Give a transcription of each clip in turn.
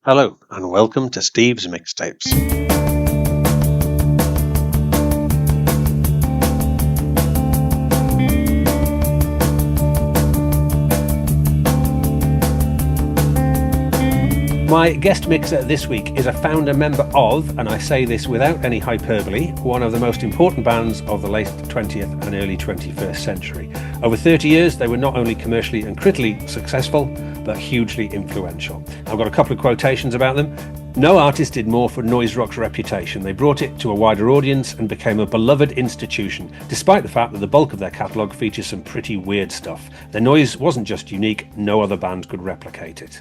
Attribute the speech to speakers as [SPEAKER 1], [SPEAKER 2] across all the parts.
[SPEAKER 1] Hello, and welcome to Steve's Mixtapes. My guest mixer this week is a founder member of, and I say this without any hyperbole, one of the most important bands of the late 20th and early 21st century. Over 30 years, they were not only commercially and critically successful, but hugely influential. I've got a couple of quotations about them. No artist did more for noise rock's reputation. They brought it to a wider audience and became a beloved institution, despite the fact that the bulk of their catalogue features some pretty weird stuff. Their noise wasn't just unique, no other band could replicate it.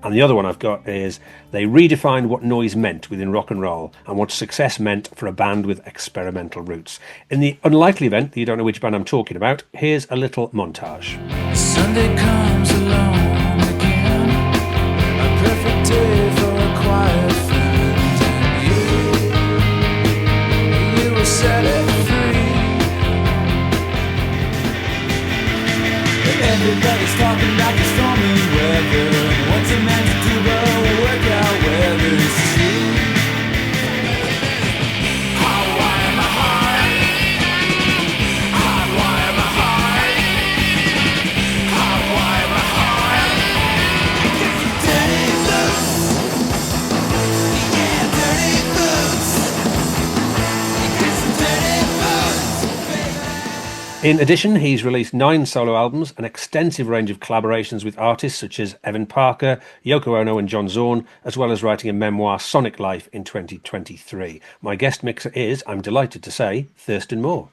[SPEAKER 1] And the other one I've got is they redefined what noise meant within rock and roll and what success meant for a band with experimental roots. In the unlikely event that you don't know which band I'm talking about, here's a little montage.
[SPEAKER 2] Sunday comes along again, a perfect day for a quiet friend. You will set it free. Everybody's talking about the stormy weather. What's a man to do but work out whether it's true? Hardwire my heart. Hardwire my heart. Hardwire my heart. Dirty loose. Yeah, dirty loose. Dirty boots.
[SPEAKER 1] In addition, he's released 9 solo albums, an extensive range of collaborations with artists such as Evan Parker, Yoko Ono and John Zorn, as well as writing a memoir, Sonic Life, in 2023. My guest mixer is, I'm delighted to say, Thurston Moore.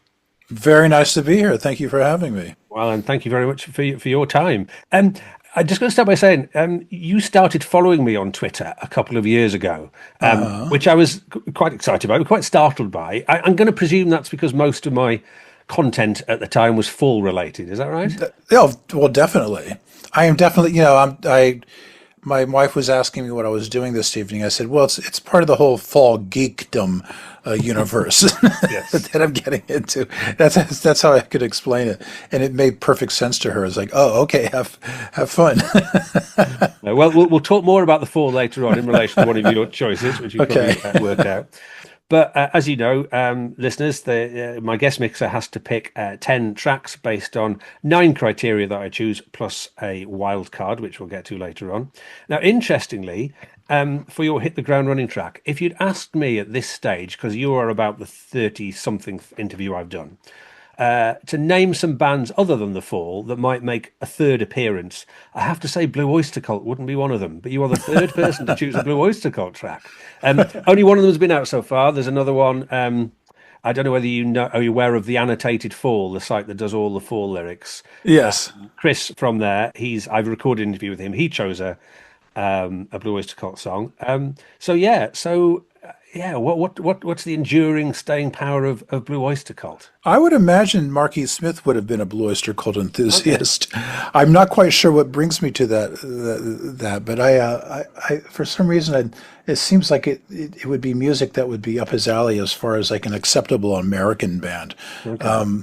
[SPEAKER 3] Very nice to be here. Thank you for having me.
[SPEAKER 1] Well, and thank you very much for your time. I'm just going to start by saying you started following me on Twitter a couple of years ago, which I was quite excited by, quite startled by. I'm going to presume that's because most of my content at the time was fall related. Is that right?
[SPEAKER 3] Yeah, well, definitely. I am definitely, my wife was asking me what I was doing this evening. I said, well, it's part of the whole fall geekdom universe that I'm getting into. That's how I could explain it. And it made perfect sense to her. It's like, oh, okay, have fun.
[SPEAKER 1] Well, we'll talk more about the fall later on in relation to one of your choices, which you probably worked out. But as you know, listeners, my guest mixer has to pick 10 tracks based on 9 criteria that I choose, plus a wild card, which we'll get to later on. Now, interestingly, for your Hit the Ground Running track, if you'd asked me at this stage, because you are about the 30-something interview I've done, to name some bands other than The Fall that might make a third appearance, I have to say Blue Oyster Cult wouldn't be one of them. But you are the third person to choose a Blue Oyster Cult track. Only one of them has been out so far. There's another one. I don't know whether are you aware of the Annotated Fall, the site that does all the Fall lyrics.
[SPEAKER 3] Yes.
[SPEAKER 1] Chris from there, I've recorded an interview with him. He chose a Blue Oyster Cult song. What's the enduring staying power of Blue Oyster Cult?
[SPEAKER 3] I would imagine Marquis Smith would have been a Blue Oyster Cult enthusiast. Okay. I'm not quite sure what brings me to that, but I for some reason it seems like it would be music that would be up his alley as far as like an acceptable American band. Okay.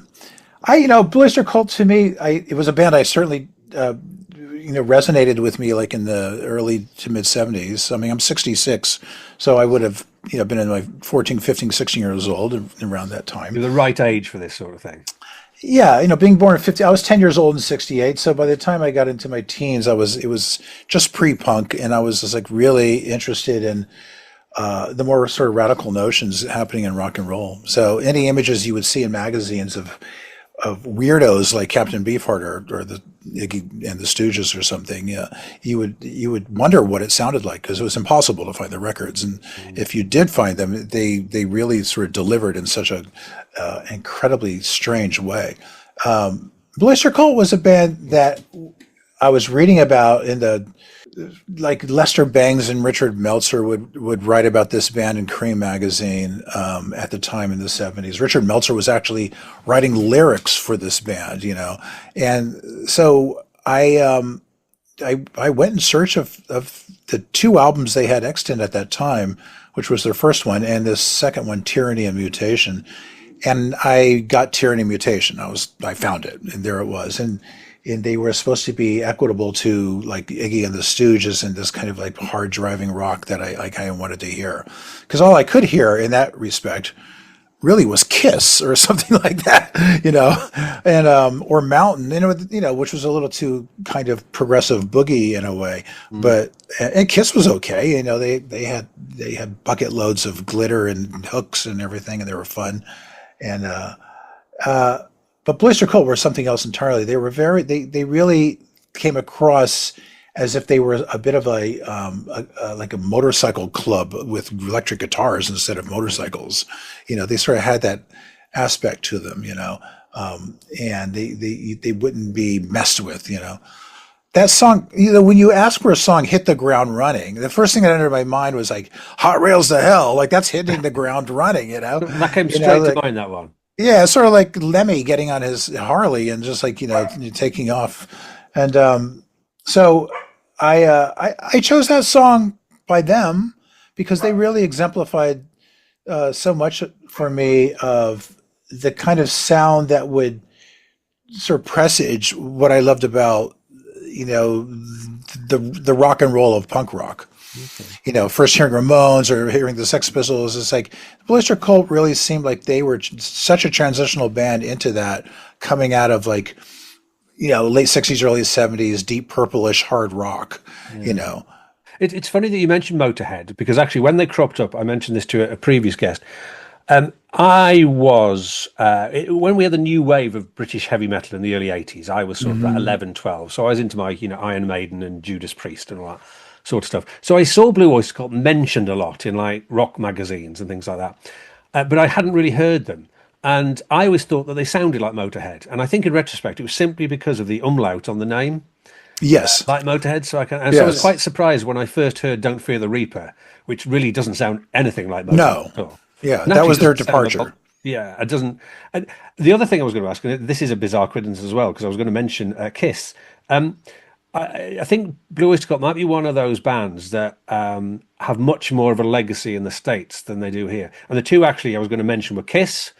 [SPEAKER 3] Blue Oyster Cult to me, it was a band I certainly resonated with me like in the early to mid 70s. I mean, I'm 66, so I would have been in my 14, 15, 16 years old around that time.
[SPEAKER 1] You're the right age for this sort of thing.
[SPEAKER 3] Yeah, being born in 50, I was 10 years old in 68, so by the time I got into my teens, it was just pre-punk, and I was just like really interested in the more sort of radical notions happening in rock and roll. So any images you would see in magazines of weirdos like Captain Beefheart or the Iggy and the Stooges or something, you would wonder what it sounded like because it was impossible to find the records, and if you did find them, they really sort of delivered in such a incredibly strange way. Blue Oyster Cult was a band that I was reading about in the like Lester Bangs and Richard Meltzer would write about this band in Cream magazine at the time in the 70s. Richard Meltzer was actually writing lyrics for this band, and so I went in search of the 2 albums they had extant at that time, which was their first one, and this second one, Tyranny and Mutation. And I got Tyranny and Mutation. I found it, and there it was. And and they were supposed to be equitable to like Iggy and the Stooges and this kind of like hard driving rock that I kind of wanted to hear, because all I could hear in that respect really was Kiss or something like that, and or Mountain, which was a little too kind of progressive boogie in a way, but and Kiss was okay, they had bucket loads of glitter and hooks and everything, and they were fun, and but Blue Oyster Cult were something else entirely. They were they really came across as if they were a bit of a like a motorcycle club with electric guitars instead of motorcycles. They sort of had that aspect to them, and they wouldn't be messed with, That song, when you ask for a song, Hit the Ground Running, the first thing that entered my mind was like Hot Rails to Hell. Like that's hitting the ground running,
[SPEAKER 1] That came straight to mind, that one.
[SPEAKER 3] Yeah, it's sort of like Lemmy getting on his Harley and just like, taking off. And so I chose that song by them because they really exemplified so much for me of the kind of sound that would sort of presage what I loved about, the rock and roll of punk rock. Okay. First hearing Ramones or hearing the Sex Pistols, it's like Blue Oyster Cult really seemed like they were such a transitional band into that, coming out of like, late 60s, early 70s, deep purplish hard rock,
[SPEAKER 1] It's funny that you mentioned Motorhead, because actually when they cropped up, I mentioned this to a previous guest. I was, when we had the new wave of British heavy metal in the early 80s, I was sort of 11, 12. So I was into my, Iron Maiden and Judas Priest and all that sort of stuff. So I saw Blue Oyster Cult mentioned a lot in like rock magazines and things like that. But I hadn't really heard them. And I always thought that they sounded like Motorhead. And I think in retrospect, it was simply because of the umlaut on the name.
[SPEAKER 3] Yes.
[SPEAKER 1] Like Motorhead. So I was quite surprised when I first heard Don't Fear the Reaper, which really doesn't sound anything like Motorhead.
[SPEAKER 3] No.
[SPEAKER 1] At all.
[SPEAKER 3] Yeah, that was their departure.
[SPEAKER 1] Yeah, it doesn't. And the other thing I was going to ask, and this is a bizarre coincidence as well, because I was going to mention Kiss. I think Blue Oyster Cult might be one of those bands that have much more of a legacy in the States than they do here. And the two actually I was going to mention were Kiss,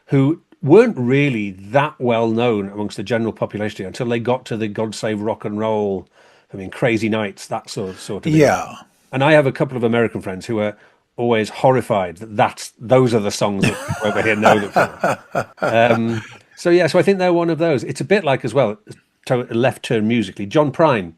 [SPEAKER 1] who weren't really that well known amongst the general population until they got to the God Save Rock and Roll, Crazy Nights, that sort of
[SPEAKER 3] yeah.
[SPEAKER 1] Thing. And I have a couple of American friends who are always horrified that those are the songs that people over here know them for. So I think they're one of those. It's a bit like, as well, left turn musically, John Prine.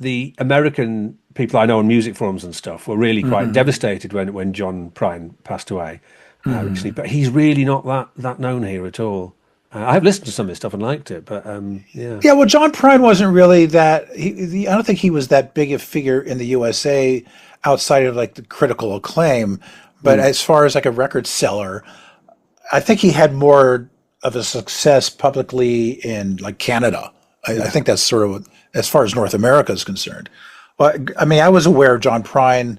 [SPEAKER 1] The American people I know on music forums and stuff were really quite devastated when John Prine passed away recently, but he's really not that known here at all. I've listened to some of his stuff and liked it, but
[SPEAKER 3] yeah. Well, John Prine wasn't really that. I don't think he was that big a figure in the USA outside of like the critical acclaim. But as far as like a record seller, I think he had more of a success publicly in like Canada. I think that's sort of as far as North America is concerned. Well, I was aware of John Prine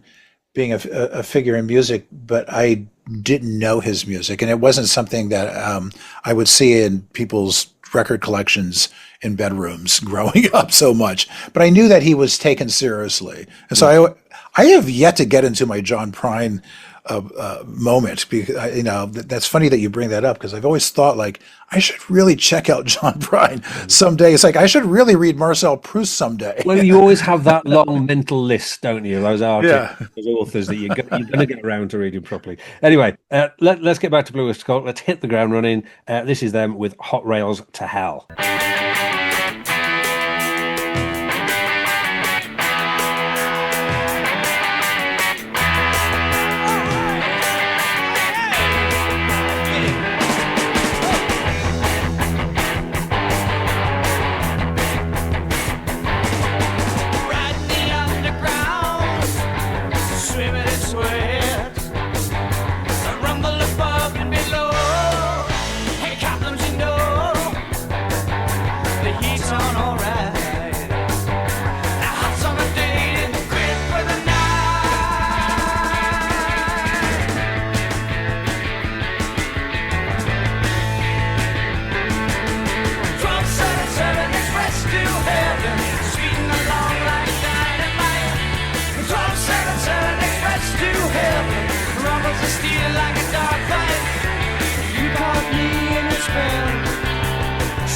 [SPEAKER 3] being a figure in music, but I didn't know his music, and it wasn't something that I would see in people's record collections in bedrooms growing up so much. But I knew that he was taken seriously, and so I have yet to get into my John Prine moment. Because that's funny that you bring that up, because I've always thought like I should really check out John Prine someday. It's like I should really read Marcel Proust someday.
[SPEAKER 1] Well, you always have that long mental list, don't you? Those artists, those authors that you're going to get around to reading properly. Anyway, let's get back to Blue Oyster Cult. Let's hit the ground running. This is them with Hot Rails to Hell.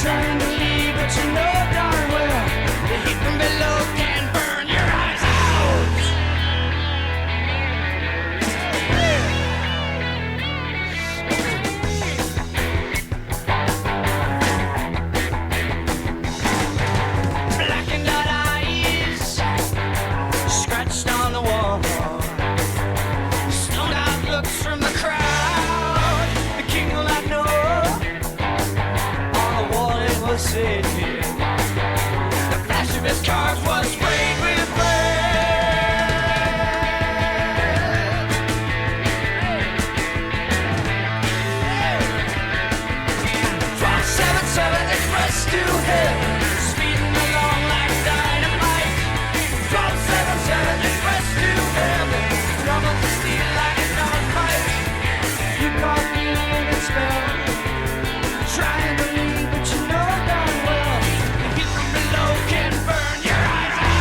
[SPEAKER 2] Trying to leave, but you know darn well the heat from below can burn your eyes out. Blackened out eyes, scratched on the wall, stoned out looks from the crowd. The king will not know. Said the flash of his cars was sprayed with red. 1277 express to heaven, speeding along like dynamite. 1277 express to heaven, rumble to steel like a dogfight. You caught me in a spell, trying to leave, but you know darn well the heat from below can burn your eyes out.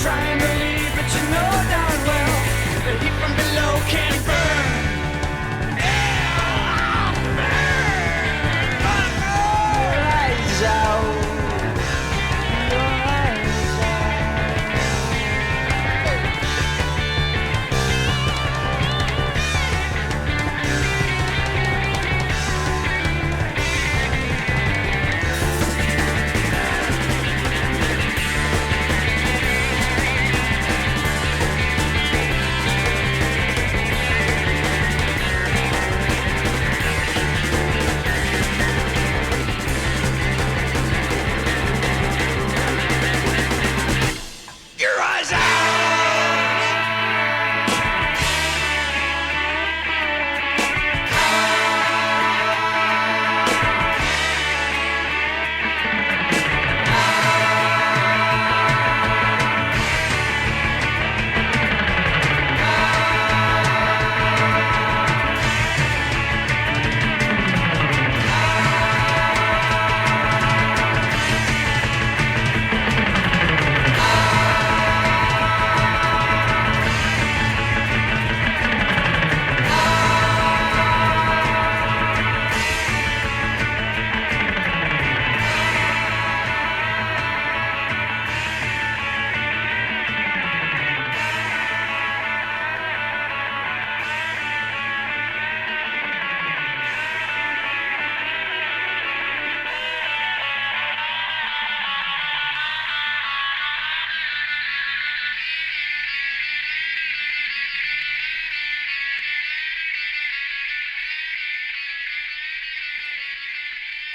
[SPEAKER 2] Trying to leave, but you know darn well the heat from below can burn. Eyes out. Your eyes out.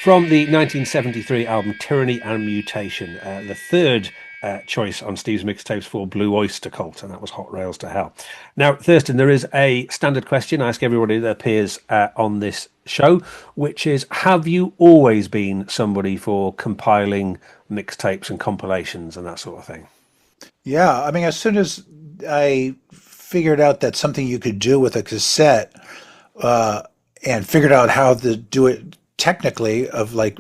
[SPEAKER 1] From the 1973 album Tyranny and Mutation, the third choice on Steve's mixtapes for Blue Oyster Cult, and that was Hot Rails to Hell. Now, Thurston, there is a standard question I ask everybody that appears on this show, which is, have you always been somebody for compiling mixtapes and compilations and that sort of thing?
[SPEAKER 3] Yeah, I mean, as soon as I figured out that something you could do with a cassette, and figured out how to do it technically, of like,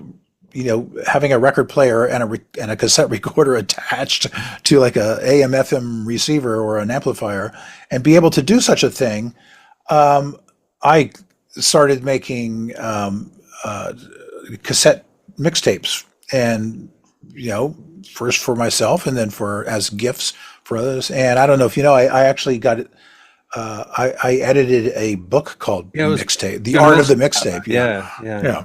[SPEAKER 3] you know, having a record player and a cassette recorder attached to like a AM FM receiver or an amplifier, and be able to do such a thing, I started making cassette mixtapes, and, you know, first for myself and then for as gifts Brothers. And I don't know if you know, I actually got it. I edited a book called Mixtape, The Art of the Mixtape.
[SPEAKER 1] Yeah.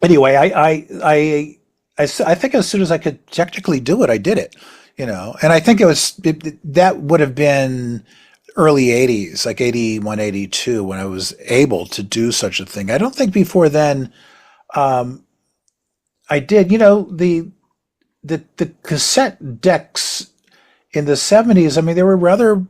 [SPEAKER 3] Anyway, I think as soon as I could technically do it, I did it, and I think that would have been early 80s, like 81, 82, when I was able to do such a thing. I don't think before then, I did, the cassette decks in the 70s. I mean, they were rather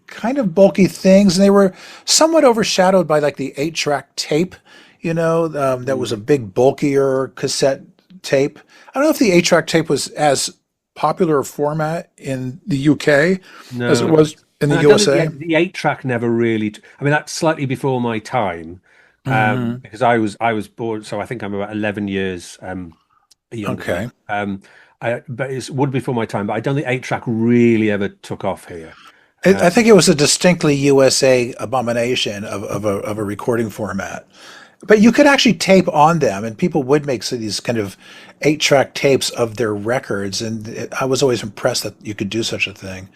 [SPEAKER 3] kind of bulky things, and they were somewhat overshadowed by like the 8-track tape, that was a big bulkier cassette tape. I don't know if the 8-track tape was as popular a format in the UK as it was in the USA.
[SPEAKER 1] The 8-track never really. I mean, that's slightly before my time, because I was born. So I think I'm about 11 years younger.
[SPEAKER 3] Okay.
[SPEAKER 1] But it would be before my time. But I don't think 8-track really ever took off here.
[SPEAKER 3] I think it was a distinctly USA abomination of a recording format. But you could actually tape on them, and people would make these kind of 8-track tapes of their records, and I was always impressed that you could do such a thing.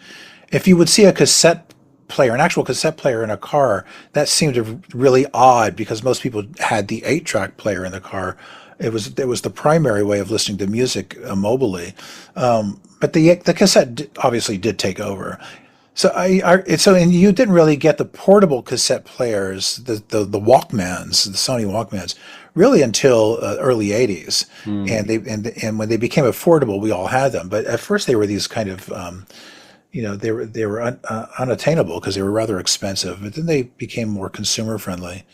[SPEAKER 3] If you would see a cassette player, an actual cassette player in a car, that seemed really odd because most people had the 8-track player in the car. It was the primary way of listening to music mobily, but the cassette obviously did take over. So and you didn't really get the portable cassette players, the Walkmans, the Sony Walkmans, really until early 80s. And when they became affordable, we all had them. But at first they were these kind of, they were unattainable because they were rather expensive. But then they became more consumer friendly,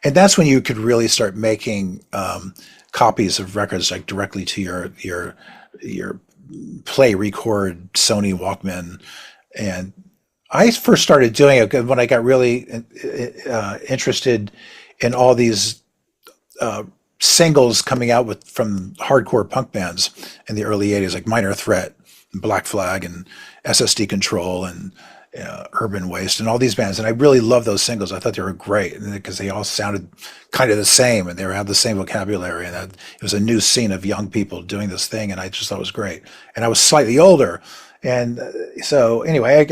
[SPEAKER 3] and that's when you could really start making copies of records like directly to your play record Sony Walkman. And I first started doing it when I got really interested in all these singles coming out from hardcore punk bands in the early 80s, like Minor Threat, and Black Flag, and SSD Control, and Urban Waste, and all these bands. And I really loved those singles. I thought they were great because they all sounded kind of the same, and they had the same vocabulary. And it was a new scene of young people doing this thing, and I just thought it was great. And I was slightly older. And so anyway,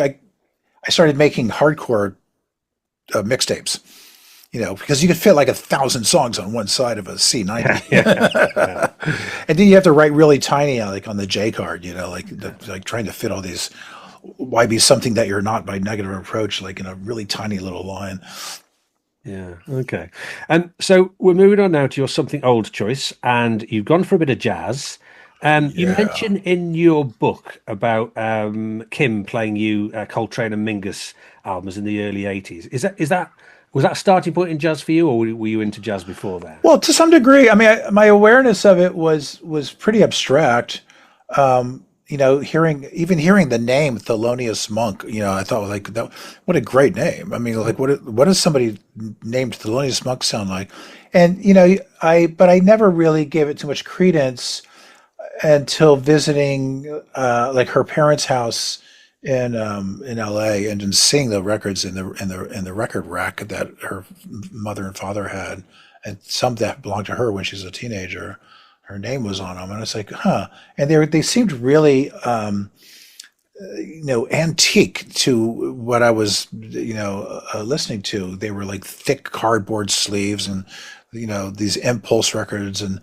[SPEAKER 3] I started making hardcore mixtapes, because you could fit like 1,000 songs on one side of a C90. And then you have to write really tiny, like on the J card, like trying to fit all these "Why Be Something That You're Not" by Negative Approach, like in a really tiny little line.
[SPEAKER 1] Yeah. Okay. And so we're moving on now to your something old choice, and you've gone for a bit of jazz. You mentioned in your book about Kim playing you Coltrane and Mingus albums in the early 80s. Was that a starting point in jazz for you, or were you into jazz before that?
[SPEAKER 3] Well, to some degree. I mean, my awareness of it was pretty abstract. Hearing the name Thelonious Monk, I thought like that. What a great name! I mean, like what does somebody named Thelonious Monk sound like? And but I never really gave it too much credence until visiting like her parents' house in LA, and then seeing the records in the record rack that her mother and father had, and some that belonged to her when she was a teenager. Her name was on them, and it's like, huh. And they seemed really antique to what I was listening to. They were like thick cardboard sleeves, and these Impulse records. And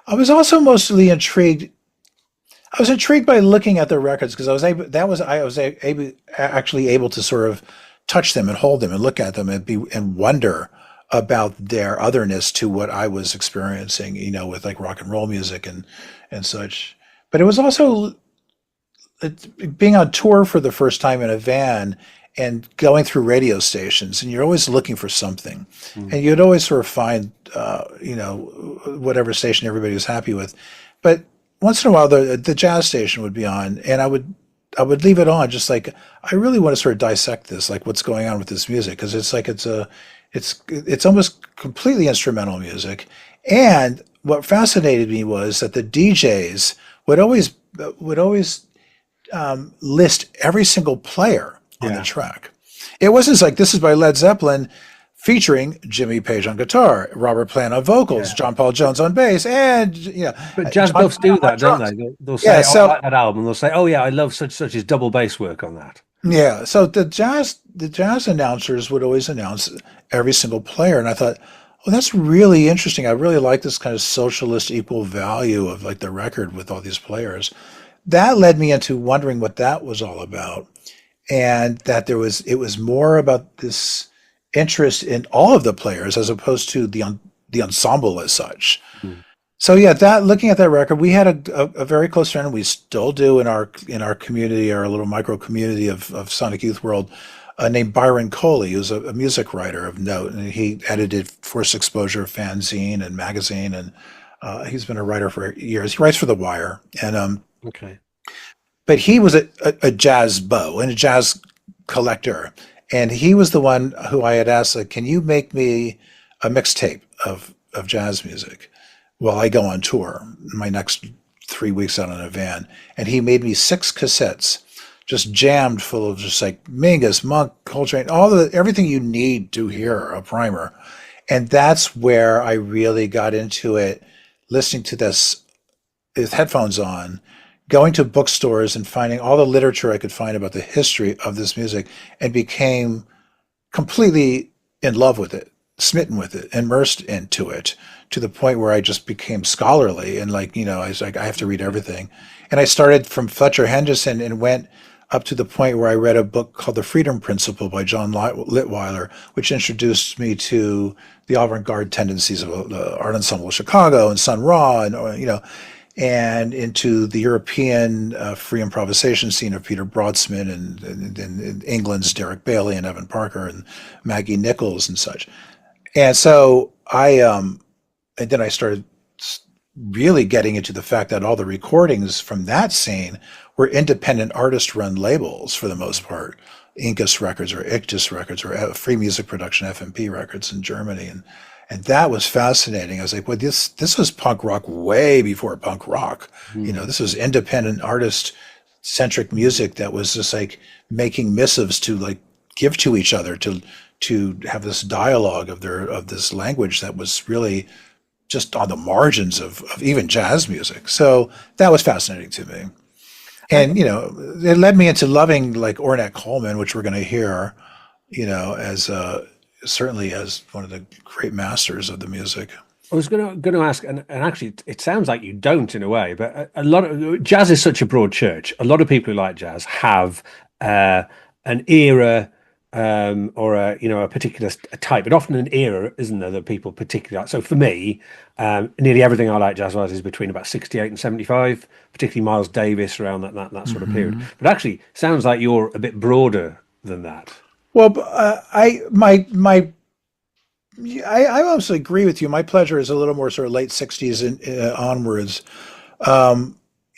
[SPEAKER 3] I was also mostly intrigued. I was intrigued by looking at the records because I was actually able to sort of touch them and hold them and look at them and wonder about their otherness to what I was experiencing, with like rock and roll music and such. But it was also being on tour for the first time in a van and going through radio stations, and you're always looking for something, and you'd always sort of find, whatever station everybody was happy with. But once in a while, the jazz station would be on, and I would leave it on, just like, I really want to sort of dissect this, like what's going on with this music, because it's like it's almost completely instrumental music. And what fascinated me was that the DJs would always list every single player on the track. It wasn't like, this is by Led Zeppelin featuring Jimmy Page on guitar, Robert Plant on vocals, John Paul Jones on bass, and
[SPEAKER 1] But jazz
[SPEAKER 3] John
[SPEAKER 1] buffs do
[SPEAKER 3] Payne on
[SPEAKER 1] that, don't
[SPEAKER 3] drums.
[SPEAKER 1] they? They'll
[SPEAKER 3] Yeah,
[SPEAKER 1] say, "Oh, I
[SPEAKER 3] so
[SPEAKER 1] like that album." They'll say, "Oh yeah, I love such as double bass work on that."
[SPEAKER 3] yeah, so the jazz announcers would always announce every single player, and I thought, well, that's really interesting. I really like this kind of socialist equal value of like the record with all these players. That led me into wondering what that was all about, and that it was more about this interest in all of the players as opposed to the ensemble as such.
[SPEAKER 1] Mm.
[SPEAKER 3] So yeah, that looking at that record, we had a very close friend, and we still do in our community, our little micro community of Sonic Youth World, named Byron Coley, who's a music writer of note, and he edited Forced Exposure fanzine and magazine, and he's been a writer for years. He writes for The Wire, and
[SPEAKER 1] Okay.
[SPEAKER 3] but he was a jazz beau and a jazz collector, and he was the one who I had asked, like, can you make me a mixtape of jazz music while I go on tour my next 3 weeks out in a van? And he made me 6 cassettes, just jammed full of just like Mingus, Monk, Coltrane, everything you need to hear a primer. And that's where I really got into it, listening to this with headphones on, going to bookstores and finding all the literature I could find about the history of this music, and became completely in love with it, smitten with it, immersed into it, to the point where I just became scholarly and I was like, I have to read everything. And I started from Fletcher Henderson and went up to the point where I read a book called The Freedom Principle by John Litweiler, which introduced me to the avant-garde tendencies of the Art Ensemble of Chicago and Sun Ra, and into the European free improvisation scene of Peter Broadsmith and England's Derek Bailey and Evan Parker and Maggie Nichols and such. And so and then I started really getting into the fact that all the recordings from that scene were independent artist-run labels for the most part, Incus Records or Ictus Records or Free Music Production, FMP Records in Germany, and that was fascinating. I was like, well, this was punk rock way before punk rock.
[SPEAKER 1] Mm.
[SPEAKER 3] This was independent artist-centric music that was just like making missives to like give to each other, to have this dialogue of this language that was really just on the margins of even jazz music. So that was fascinating to me. And, it led me into loving like Ornette Coleman, which we're going to hear, as certainly as one of the great masters of the music.
[SPEAKER 1] I was going to ask, and actually, it sounds like you don't in a way, but a lot of jazz is such a broad church. A lot of people who like jazz have an era or a particular type, but often an era, isn't there, that people particularly like. So for me, nearly everything I like jazz-wise is between about 68 and 75, particularly Miles Davis around that sort of period. But actually, sounds like you're a bit broader than that.
[SPEAKER 3] Well, I also agree with you. My pleasure is a little more sort of late 60s and onwards,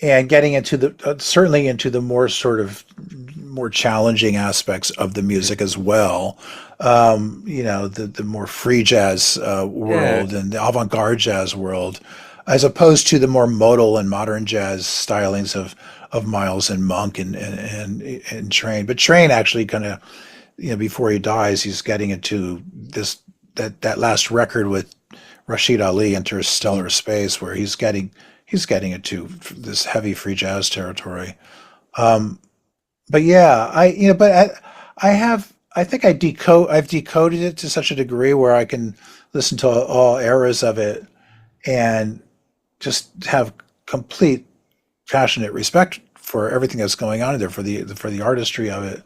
[SPEAKER 3] and getting into certainly into the more sort of more challenging aspects of the music as well. The more free jazz world and the avant-garde jazz world, as opposed to the more modal and modern jazz stylings of Miles and Monk and Train. But Train actually kind of, before he dies, he's getting into that last record with Rashid Ali, Interstellar Space, where he's getting into this heavy free jazz territory. But yeah, I think I've decoded it to such a degree where I can listen to all eras of it and just have complete passionate respect for everything that's going on in there, for the artistry of it.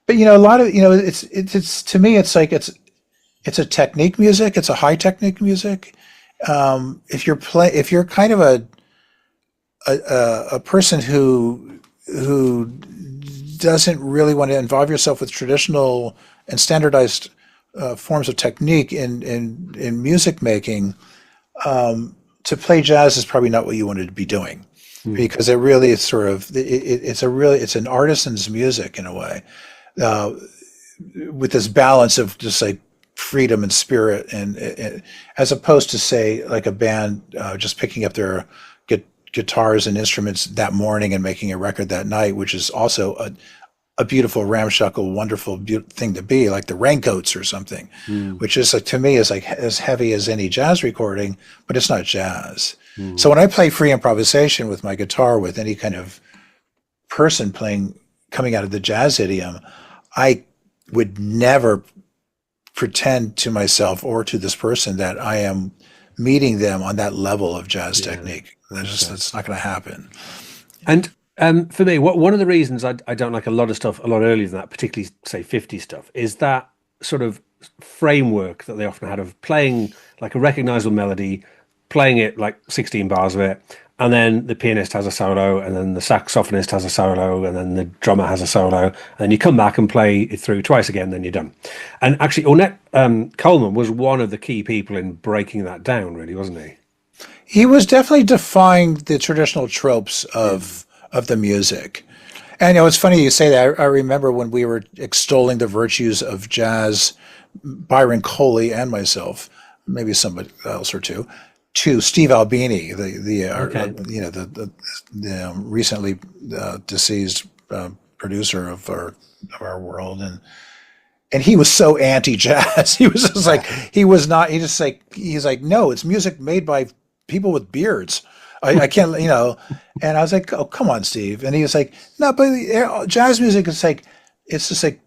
[SPEAKER 3] But a lot of it's to me it's like it's a technique music. It's a high technique music. If you're kind of a person who doesn't really want to involve yourself with traditional and standardized forms of technique in music making, to play jazz is probably not what you wanted to be doing, because it really is sort of it's an artisan's music in a way, with this balance of just like freedom and spirit, and as opposed to say like a band just picking up their guitars and instruments that morning and making a record that night, which is also a beautiful, ramshackle, wonderful thing to be, like the Raincoats or something, which is like, to me, is like as heavy as any jazz recording, but it's not jazz. So when I play free improvisation with my guitar, with any kind of person playing, coming out of the jazz idiom, I would never pretend to myself or to this person that I am meeting them on that level of jazz technique. That's not going to happen.
[SPEAKER 1] And for me, one of the reasons I don't like a lot of stuff a lot earlier than that, particularly say 50 stuff, is that sort of framework that they often had of playing like a recognizable melody, playing it like 16 bars of it, and then the pianist has a solo, and then the saxophonist has a solo, and then the drummer has a solo, and then you come back and play it through twice again, then you're done. And actually, Ornette Coleman was one of the key people in breaking that down, really, wasn't he?
[SPEAKER 3] He was definitely defying the traditional tropes of the music. And it's funny you say that. I remember when we were extolling the virtues of jazz, Byron Coley and myself, maybe somebody else or two, to Steve Albini, the recently deceased producer of our world, and he was so anti-jazz. He was just like, he's like, no, it's music made by people with beards. I can't, and I was like, oh, come on, Steve. And he was like, no, but jazz music is like, it's just like,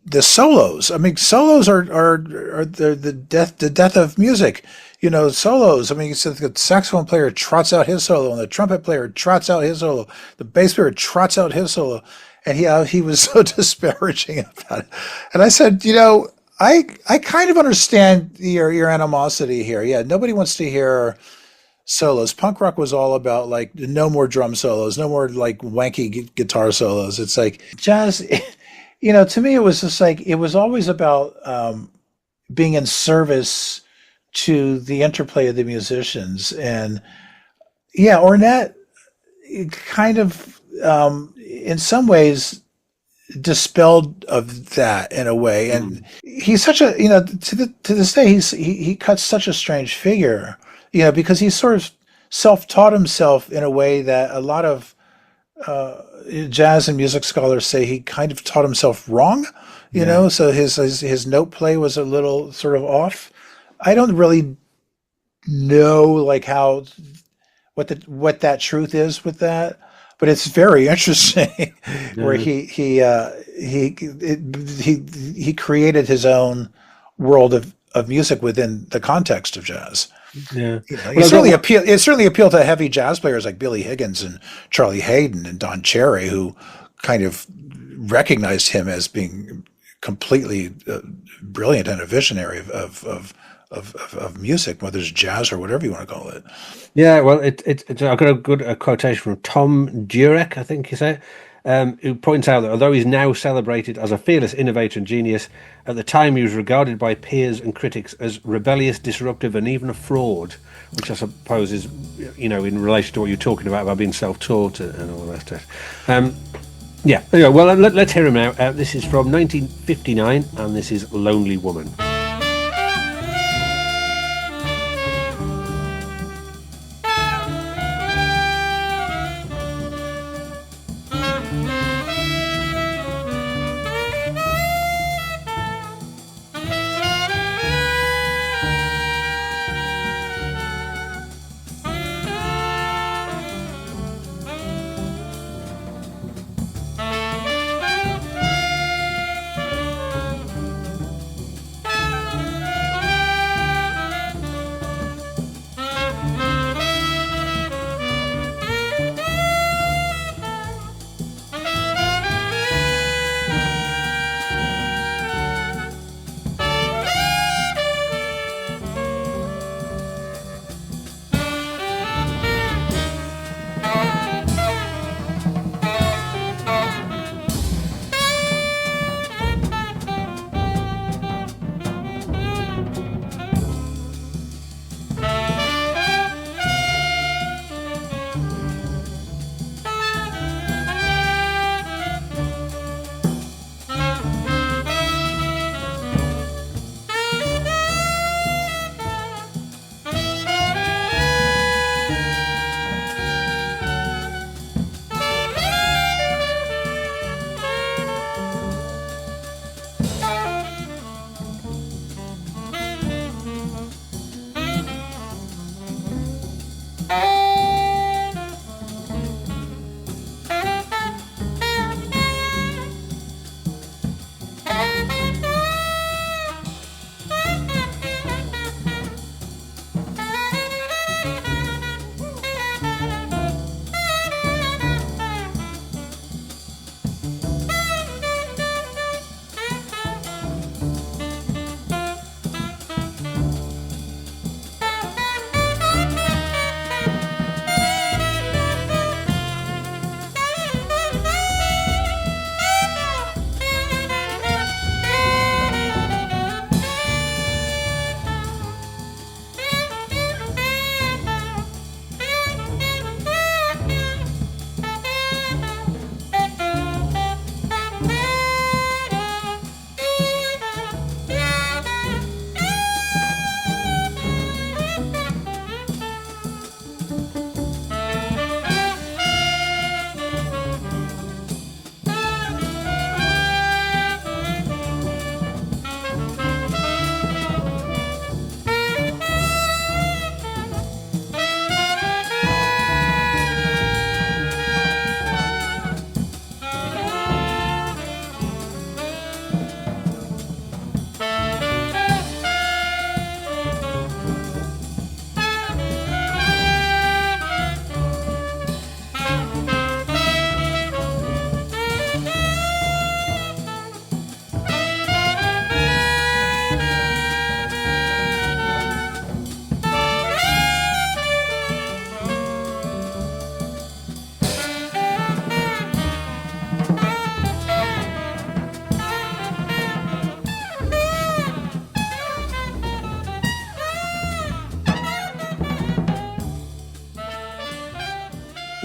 [SPEAKER 3] the solos. I mean, solos are the death of music. Solos. I mean, so the saxophone player trots out his solo, and the trumpet player trots out his solo. The bass player trots out his solo, and he was so disparaging about it. And I said, I kind of understand your animosity here. Yeah, nobody wants to hear solos. Punk rock was all about like no more drum solos, no more like wanky guitar solos. It's like jazz. To me, it was just like, it was always about being in service to the interplay of the musicians. And yeah, Ornette kind of, in some ways, dispelled of that in a way. And he's such a, to this day, he cuts such a strange figure, because he sort of self-taught himself in a way that a lot of jazz and music scholars say he kind of taught himself wrong, so his note play was a little sort of off. I don't really know like what that truth is with that, but it's very interesting where he created his own world of music within the context of jazz.
[SPEAKER 1] Yeah,
[SPEAKER 3] it certainly appealed to heavy jazz players like Billy Higgins and Charlie Hayden and Don Cherry, who kind of recognized him as being completely brilliant and a visionary of music, whether it's jazz or whatever you want to call it.
[SPEAKER 1] Yeah, well, I've got a good quotation from Tom Durek, I think you say, who points out that although he's now celebrated as a fearless innovator and genius, at the time he was regarded by peers and critics as rebellious, disruptive, and even a fraud, which I suppose is, in relation to what you're talking about being self-taught and all that stuff. Yeah, anyway, well, let's hear him out. This is from 1959, and this is Lonely Woman.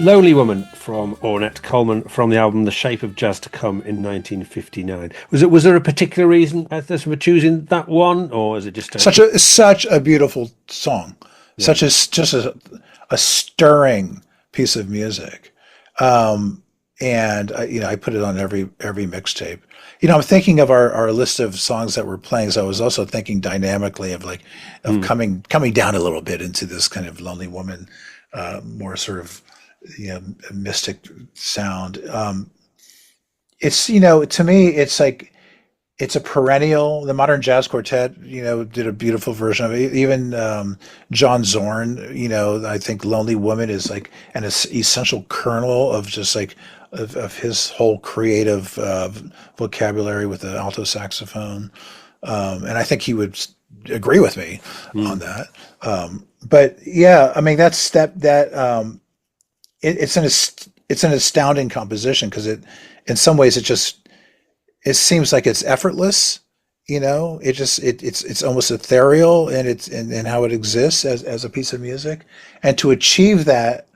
[SPEAKER 1] Lonely Woman from Ornette Coleman from the album The Shape of Jazz to Come in 1959. Was there a particular reason for choosing that one, or is it just
[SPEAKER 3] such a beautiful song, such as just a stirring piece of music, and I put it on every mixtape. I'm thinking of our list of songs that we're playing, so I was also thinking dynamically of coming down a little bit into this kind of Lonely Woman, more sort of mystic sound. It's to me it's like it's a perennial. The Modern Jazz Quartet did a beautiful version of it. Even John Zorn, I think Lonely Woman is like an essential kernel of just like of his whole creative vocabulary with the alto saxophone, and I think he would agree with me on that. But yeah, I mean that's it's an astounding composition because in some ways it seems like it's effortless. It's almost ethereal in how it exists as a piece of music, and to achieve that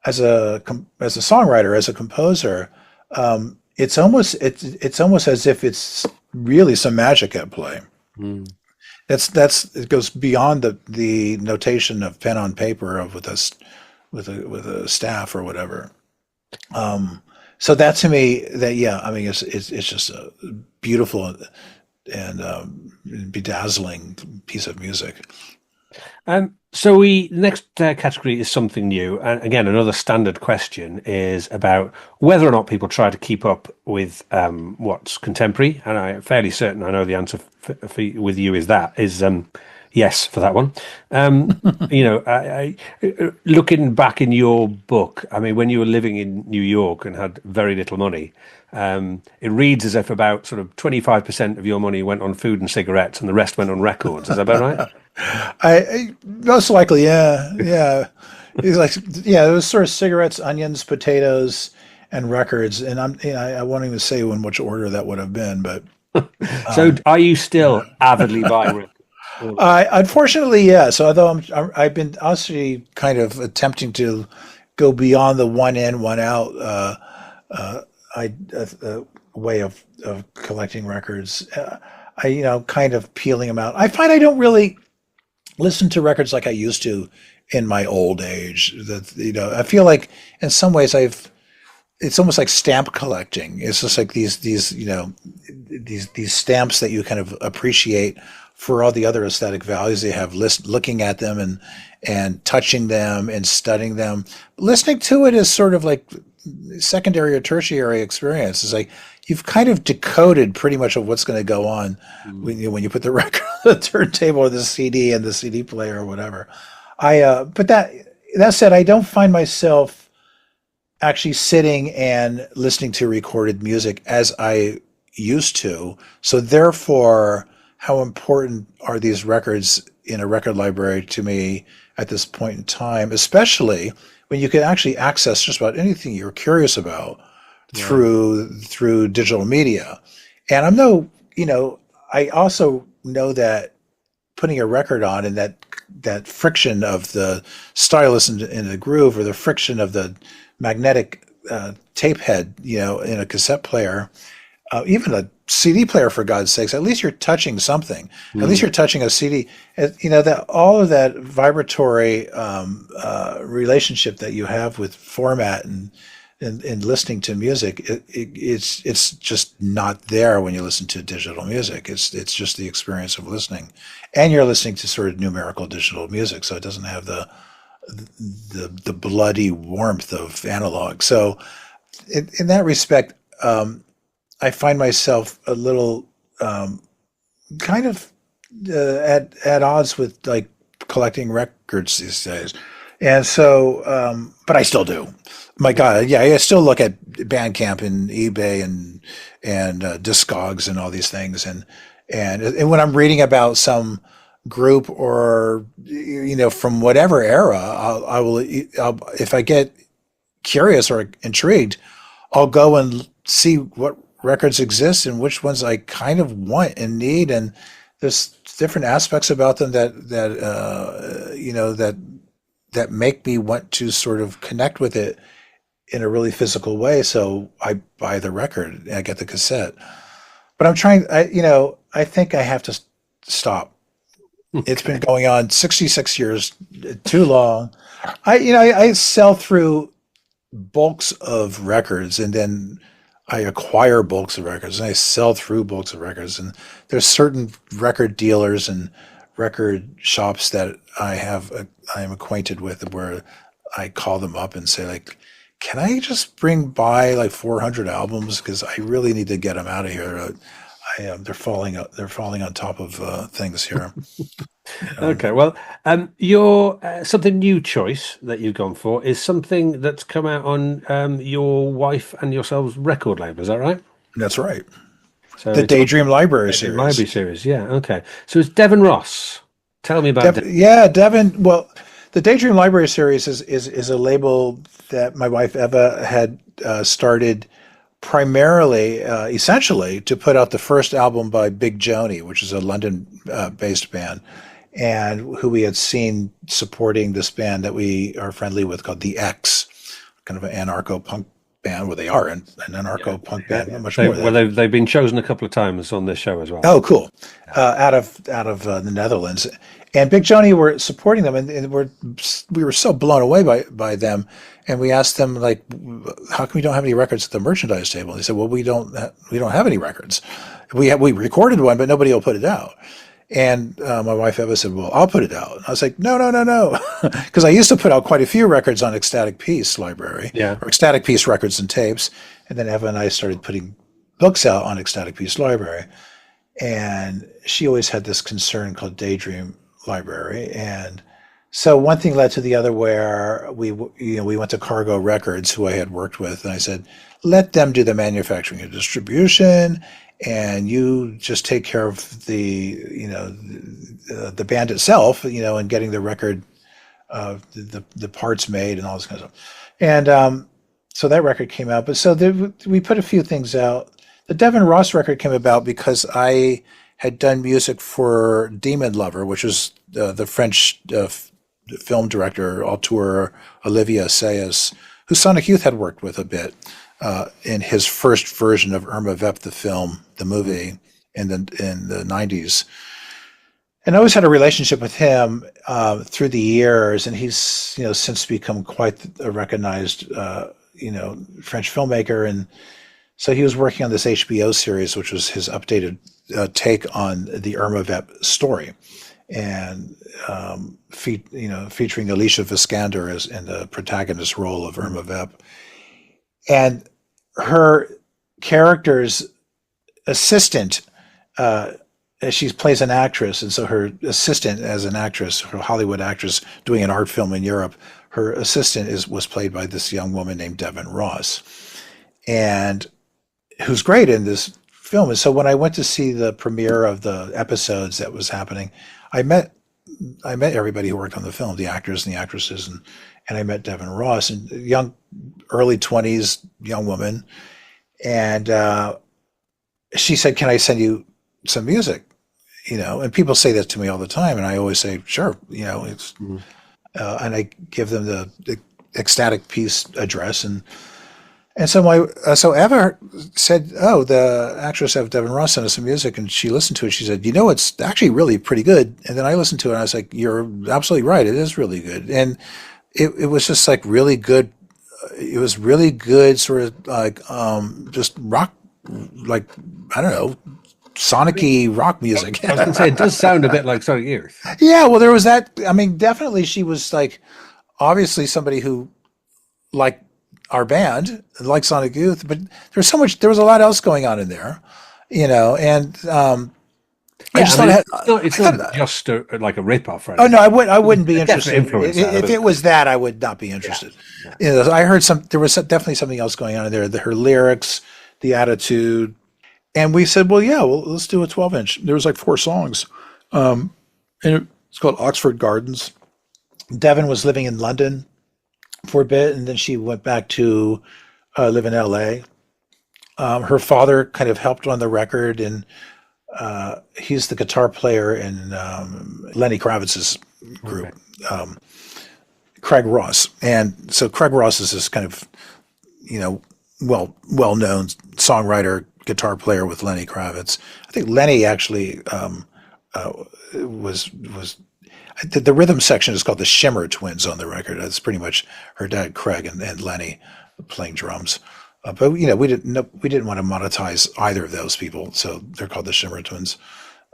[SPEAKER 3] as a songwriter, as a composer, it's almost as if it's really some magic at play. It goes beyond the notation of pen on paper with a staff or whatever. So that to me, it's just a beautiful and bedazzling piece of music.
[SPEAKER 1] So next category is something new, and again another standard question is about whether or not people try to keep up with what's contemporary, and I'm fairly certain I know the answer with you is yes for that one. I looking back in your book, I mean, when you were living in New York and had very little money, it reads as if about sort of 25% of your money went on food and cigarettes and the rest went on records. Is that about right?
[SPEAKER 3] I most likely, yeah. It's like, it was sort of cigarettes, onions, potatoes, and records. And I won't even say in which order that would have been, but.
[SPEAKER 1] So are you still avidly buying records?
[SPEAKER 3] Unfortunately, yes. Although I've been actually kind of attempting to go beyond the one in, one out way of collecting records. Kind of peeling them out. I find I don't really listen to records like I used to in my old age. I feel like in some ways it's almost like stamp collecting. It's just like these stamps that you kind of appreciate for all the other aesthetic values they have, looking at them and touching them and studying them. Listening to it is sort of like secondary or tertiary experience. It's like you've kind of decoded pretty much of what's going to go on when you put the record on the turntable or the CD and the CD player or whatever. But that said, I don't find myself actually sitting and listening to recorded music as I used to. So therefore, how important are these records in a record library to me at this point in time, especially when you can actually access just about anything you're curious about through digital media. And I also know that putting a record on and that friction of the stylus in the groove, or the friction of the magnetic tape head, in a cassette player, even a CD player, for God's sakes, at least you're touching something. At least you're touching a CD. That all of that vibratory relationship that you have with format and listening to music, it's just not there when you listen to digital music. It's just the experience of listening, and you're listening to sort of numerical digital music, so it doesn't have the bloody warmth of analog. So, in that respect, I find myself a little kind of at odds with like collecting records these days. And so, but I still do. My God, yeah, I still look at Bandcamp and eBay and Discogs and all these things. And when I'm reading about some group or, from whatever era, I'll if I get curious or intrigued, I'll go and see what records exist and which ones I kind of want and need, and there's different aspects about them that make me want to sort of connect with it in a really physical way. So I buy the record and I get the cassette. But I'm trying, I think I have to stop. It's been going on 66 years, too long. I sell through bulks of records, and then I acquire bulks of records, and I sell through bulks of records. And there's certain record dealers and record shops that I am acquainted with, where I call them up and say, like, can I just bring by like 400 albums, because I really need to get them out of here. They're falling on top of things here.
[SPEAKER 1] Okay, well, your something new choice that you've gone for is something that's come out on your wife and yourselves record label. Is that right?
[SPEAKER 3] That's right.
[SPEAKER 1] So
[SPEAKER 3] the Daydream Library series.
[SPEAKER 1] Library series, yeah. Okay, so it's Devon Ross. Tell me about
[SPEAKER 3] Devon. Well, the Daydream Library series is a label that my wife Eva had started primarily, essentially, to put out the first album by Big Joni, which is a London-based band, and who we had seen supporting this band that we are friendly with called The X, kind of an anarcho-punk band. Well, they are an anarcho-punk band. Not much more.
[SPEAKER 1] Well, they've been chosen a couple of times on this show as well.
[SPEAKER 3] Oh, cool! Out of the Netherlands, and Big Joni were supporting them, and we were so blown away by them. And we asked them, like, how come we don't have any records at the merchandise table? And they said, well, we don't have any records. We recorded one, but nobody will put it out. And my wife Eva said, well, I'll put it out. And I was like, no. Because I used to put out quite a few records on Ecstatic Peace Library, or Ecstatic Peace records and tapes. And then Eva and I started putting books out on Ecstatic Peace Library. And she always had this concern called Daydream Library. And so one thing led to the other, where we went to Cargo Records, who I had worked with, and I said, let them do the manufacturing and distribution, and you just take care of the band itself, and getting the record, the parts made and all this kind of stuff. And so that record came out. But so we put a few things out. The Devon Ross record came about because I had done music for Demon Lover, which was the French film director, auteur Olivier Assayas, who Sonic Youth had worked with a bit in his first version of Irma Vep, the movie in the 90s. And I always had a relationship with him through the years, and he's since become quite a recognized French filmmaker. And so he was working on this HBO series, which was his updated take on the Irma Vep story, and featuring Alicia Vikander in the protagonist role of Irma Vep. And her character's assistant, she plays an actress, and so her assistant as an actress, her Hollywood actress doing an art film in Europe, her assistant was played by this young woman named Devon Ross, and who's great in this film. And so when I went to see the premiere of the episodes that was happening, I met everybody who worked on the film, the actors and the actresses, and I met Devon Ross, and young, early 20s young woman, and she said, "Can I send you some music?" And people say that to me all the time, and I always say, "Sure." It's and I give them the Ecstatic Peace address, and so Eva said, "Oh, the actress of Devon Ross sent us some music," and she listened to it. She said, "It's actually really pretty good." And then I listened to it, and I was like, "You're absolutely right. It is really good." And it was just like really good. It was really good, sort of like just rock, like, I don't know, Sonic-y rock music.
[SPEAKER 1] I was going to say, it does sound a bit like Sonic Youth.
[SPEAKER 3] Yeah, well, there was that. I mean, definitely she was like, obviously somebody who liked our band, like Sonic Youth, but there was a lot else going on in there, and I just thought
[SPEAKER 1] it's not just like a rip-off, right?
[SPEAKER 3] Oh no, I wouldn't be interested. If it was that, I would not be interested. Yeah. I heard there was definitely something else going on in there. Her lyrics, the attitude, and we said, well, let's do a 12-inch. There was like 4 songs, and it's called Oxford Gardens. Devon was living in London for a bit, and then she went back to live in LA. Her father kind of helped on the record, and he's the guitar player in Lenny Kravitz's group, Craig Ross. And so Craig Ross is this kind of well known songwriter, guitar player with Lenny Kravitz. I think Lenny actually was the rhythm section is called the Shimmer Twins on the record. That's pretty much her dad Craig and Lenny playing drums. But we didn't want to monetize either of those people, so they're called the Shimmer Twins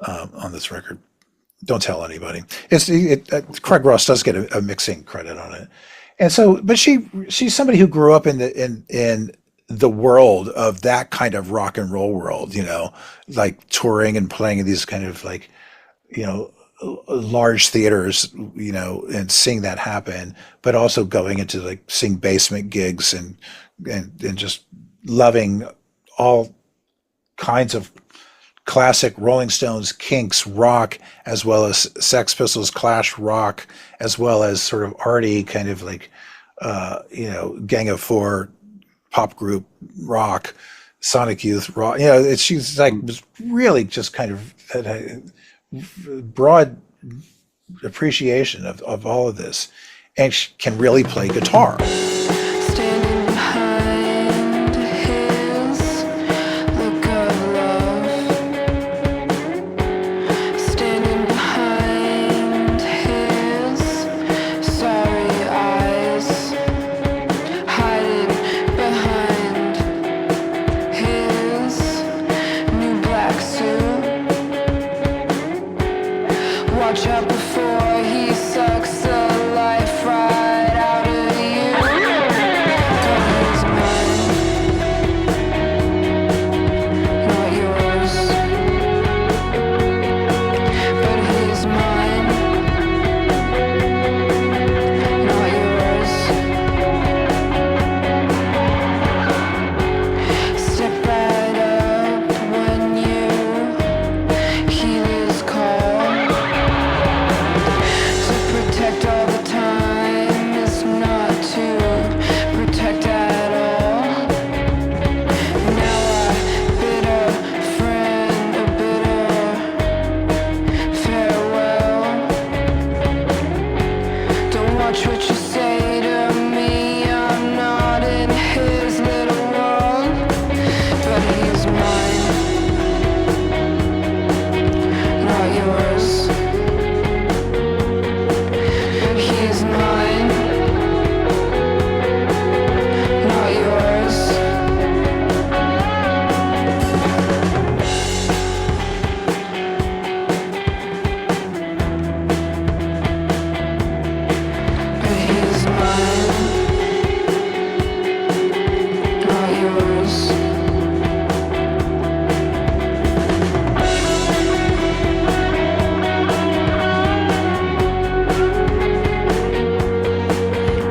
[SPEAKER 3] on this record. Don't tell anybody. Craig Ross does get a mixing credit on it, and so, but she's somebody who grew up in the world of that kind of rock and roll world, like touring and playing in these kind of like, large theaters, and seeing that happen, but also going into like seeing basement gigs and just loving all kinds of classic Rolling Stones, Kinks, rock, as well as Sex Pistols, Clash rock, as well as sort of arty kind of like, Gang of Four pop group rock, Sonic Youth rock. She's like was really just kind of had a broad appreciation of all of this, and she can really play guitar.
[SPEAKER 4] Standing behind his look of love, standing behind his sorry eyes, hiding behind his new black suit. Watch out before he sucks the life right out of you. He's mine, not yours. But he's mine, not yours. Step right up when you hear his call. To protect all the time is not to protect at all. Now I bid a friend a bitter farewell. Don't watch what you say to me, I'm not in his little world. But he's mine, not yours. He's mine, not yours. But he's mine, not yours.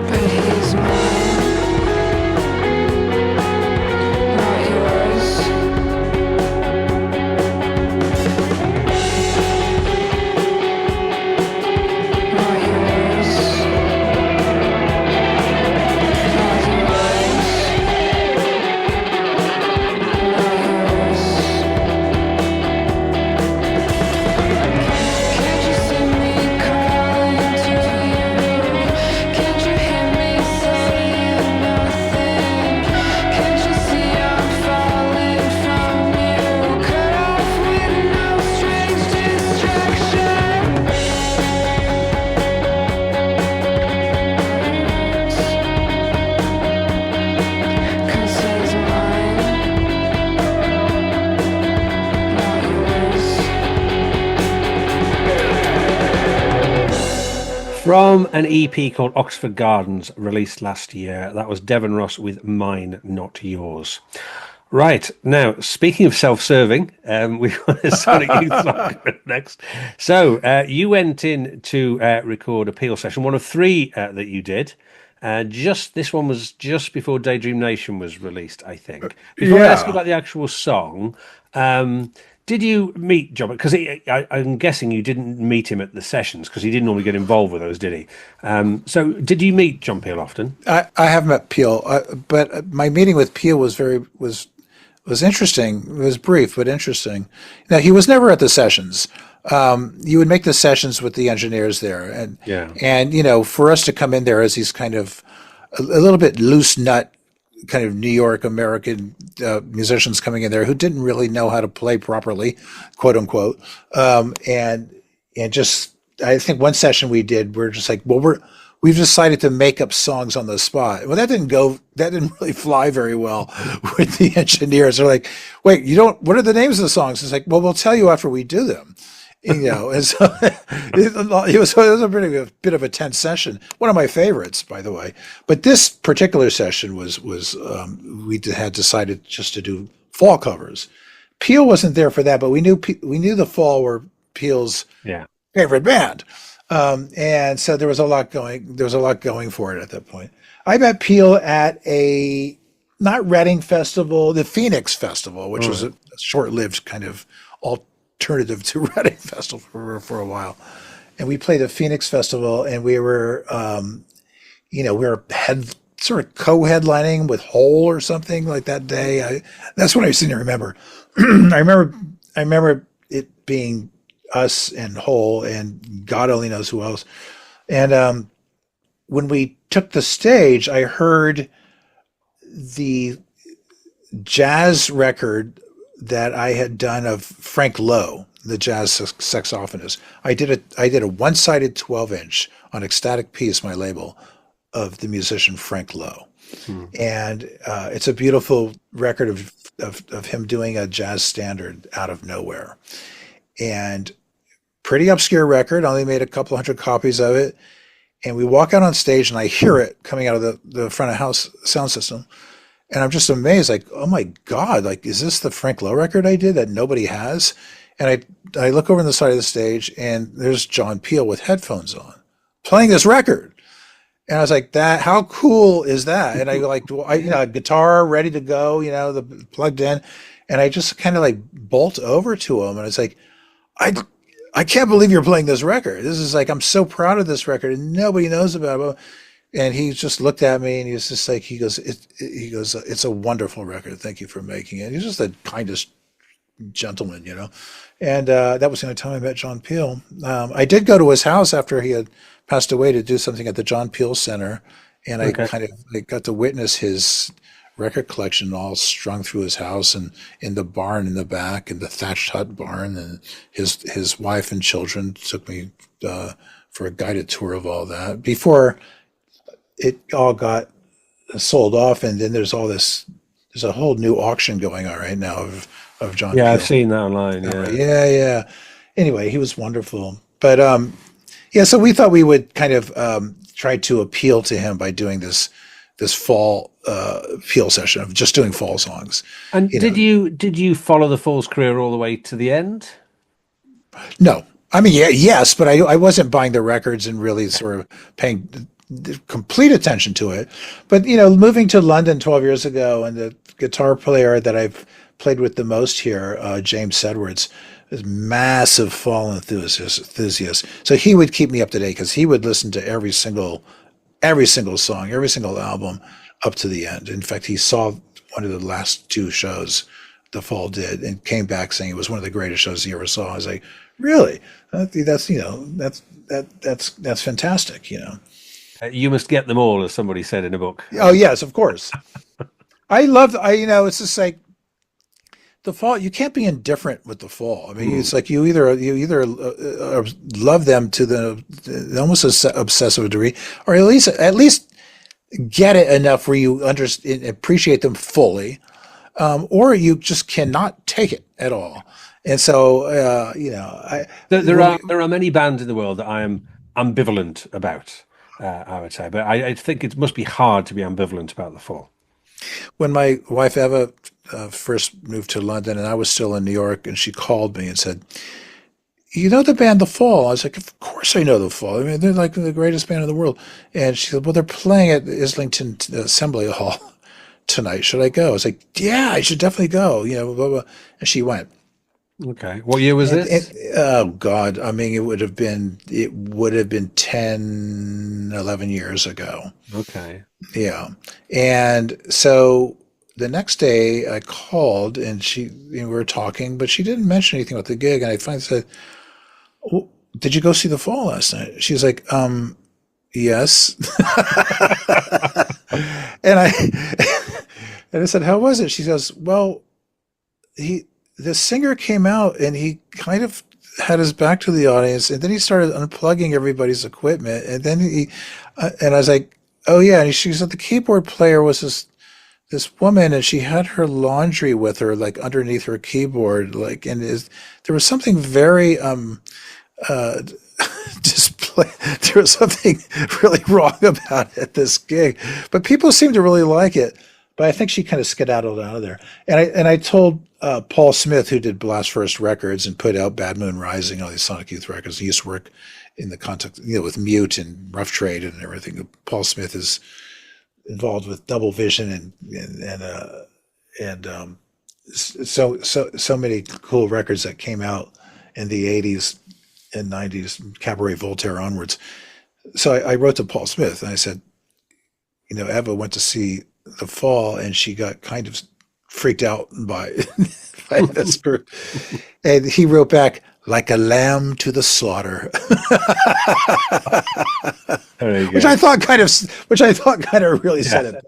[SPEAKER 4] But he's mine, not yours. Not yours. Not yours. Can't you see me calling to you? Can't you hear me saying nothing? Can't you see I'm falling from you? Cut off with no strange distraction. 'Cause he's mine, not yours.
[SPEAKER 1] From an EP called Oxford Gardens, released last year. That was Devon Ross with Mine, Not Yours. Right, now, speaking of self-serving, we've got a Sonic Youth song next. So, you went in to record a Peel session, one of three that you did. This one was just before Daydream Nation was released, I think. Before I ask you about the actual song, did you meet John? Because I'm guessing you didn't meet him at the sessions because he didn't normally get involved with those, did he? So did you meet John Peel often?
[SPEAKER 3] I have met Peel, but my meeting with Peel was interesting. It was brief, but interesting. Now, he was never at the sessions. You would make the sessions with the engineers there, and for us to come in there as these kind of a little bit loose nut kind of New York American musicians coming in there who didn't really know how to play properly, quote unquote. And just, I think one session we did, we're just like, well, we've decided to make up songs on the spot. Well, that didn't really fly very well with the engineers. They're like, wait, what are the names of the songs? It's like, well, we'll tell you after we do them. And so it was a bit of a tense session. One of my favorites, by the way. But this particular session was we had decided just to do Fall covers. Peel wasn't there for that, but we knew the Fall were Peel's favorite band, and so there was a lot going for it at that point. I met Peel at a not Reading Festival, the Phoenix Festival, which was a short-lived kind of alternative to Reading Festival for a while. And we played the Phoenix Festival, and we were, we were sort of co-headlining with Hole or something like that day. That's what I seem to remember. I remember it being us and Hole and God only knows who else. And when we took the stage, I heard the jazz record that I had done of Frank Lowe, the jazz saxophonist. I did a one-sided 12-inch on Ecstatic Peace, my label, of the musician Frank Lowe. And it's a beautiful record of him doing a jazz standard out of nowhere. And pretty obscure record, only made a couple hundred copies of it. And we walk out on stage and I hear it coming out of the front of house sound system. And I'm just amazed, like, oh my God, like, is this the Frank Lowe record I did that nobody has? And I look over on the side of the stage and there's John Peel with headphones on playing this record. And I was like, how cool is that? And I guitar ready to go, the plugged in. And I just kind of like bolt over to him. And it's like, I can't believe you're playing this record. This is like, I'm so proud of this record and nobody knows about it. And he just looked at me and he was just like, he goes, it's a wonderful record. Thank you for making it. He's just the kindest gentleman, And that was the only time I met John Peel. I did go to his house after he had passed away to do something at the John Peel Center. And I got to witness his record collection all strung through his house and in the barn in the back, and the thatched hut barn. And his wife and children took me for a guided tour of all that before it all got sold off. And then there's a whole new auction going on right now of John Peel.
[SPEAKER 1] I've seen that online.
[SPEAKER 3] Yeah. Anyway, he was wonderful. But so we thought we would kind of try to appeal to him by doing this Fall Peel session of just doing Fall songs.
[SPEAKER 1] And did you follow the Fall's career all the way to the end?
[SPEAKER 3] No. I mean, yes, but I wasn't buying the records and really sort of paying complete attention to it. But, moving to London 12 years ago, and the guitar player that I've played with the most here, James Edwards, is massive Fall enthusiast. So he would keep me up to date because he would listen to every single song, every single album up to the end. In fact, he saw one of the last two shows the Fall did and came back saying it was one of the greatest shows he ever saw. I was like, really? That's fantastic,
[SPEAKER 1] You must get them all, as somebody said in a book.
[SPEAKER 3] Oh yes, of course. It's just like the Fall. You can't be indifferent with the Fall. I mean, it's like you either love them to the almost obsessive degree, or at least get it enough where you appreciate them fully, or you just cannot take it at all. And so,
[SPEAKER 1] there are many bands in the world that I am ambivalent about. I would say, but I think it must be hard to be ambivalent about the Fall.
[SPEAKER 3] When my wife Eva first moved to London and I was still in New York, and she called me and said, "You know the band The Fall?" I was like, "Of course I know The Fall. I mean, they're like the greatest band in the world." And she said, "Well, they're playing at Islington Assembly Hall tonight. Should I go?" I was like, "Yeah, I should definitely go." Blah, blah. And she went.
[SPEAKER 1] Okay. What year was this?
[SPEAKER 3] Oh God. I mean, it would have been 10, 11 years ago.
[SPEAKER 1] Okay.
[SPEAKER 3] Yeah. And so the next day I called and we were talking, but she didn't mention anything about the gig. And I finally said, well, "Did you go see The Fall last night?" She's like, yes. And And I said, how was it? She goes, well, the singer came out and he kind of had his back to the audience, and then he started unplugging everybody's equipment, and then and I was like, oh yeah, and she said the keyboard player was this woman, and she had her laundry with her, like underneath her keyboard, like, and there was something very display. There was something really wrong about it, this gig, but people seemed to really like it. But I think she kind of skedaddled out of there. And I told Paul Smith, who did Blast First Records and put out Bad Moon Rising, all these Sonic Youth records. He used to work in the context, with Mute and Rough Trade and everything. Paul Smith is involved with Double Vision and so many cool records that came out in the 80s and 90s, Cabaret Voltaire onwards. So I wrote to Paul Smith and I said, Eva went to see The Fall and she got kind of freaked out by this group. And he wrote back, like a lamb to the slaughter. Which I thought kind of really said it.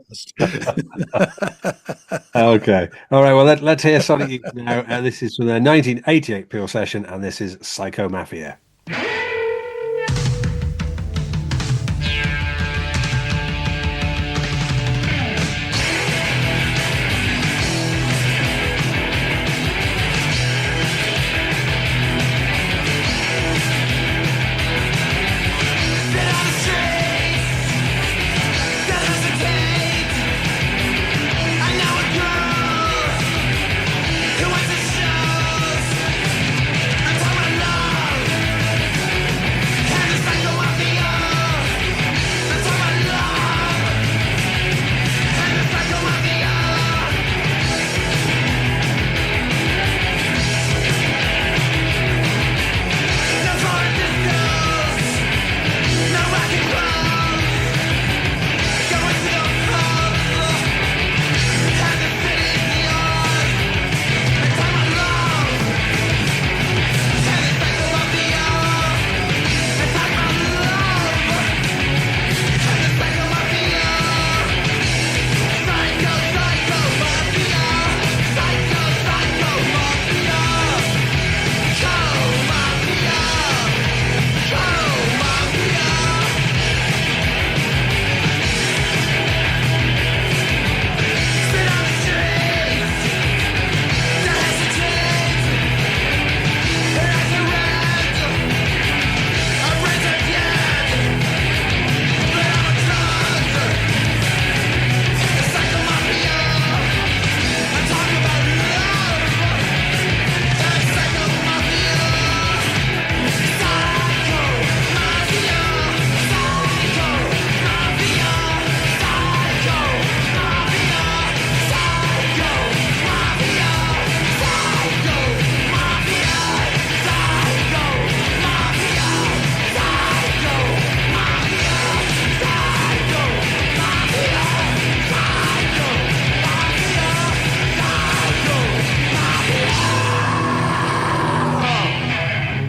[SPEAKER 1] Okay. All right. Well, let's hear Sonic Youth now. This is from their 1988 Pure session, and this is Psycho Mafia.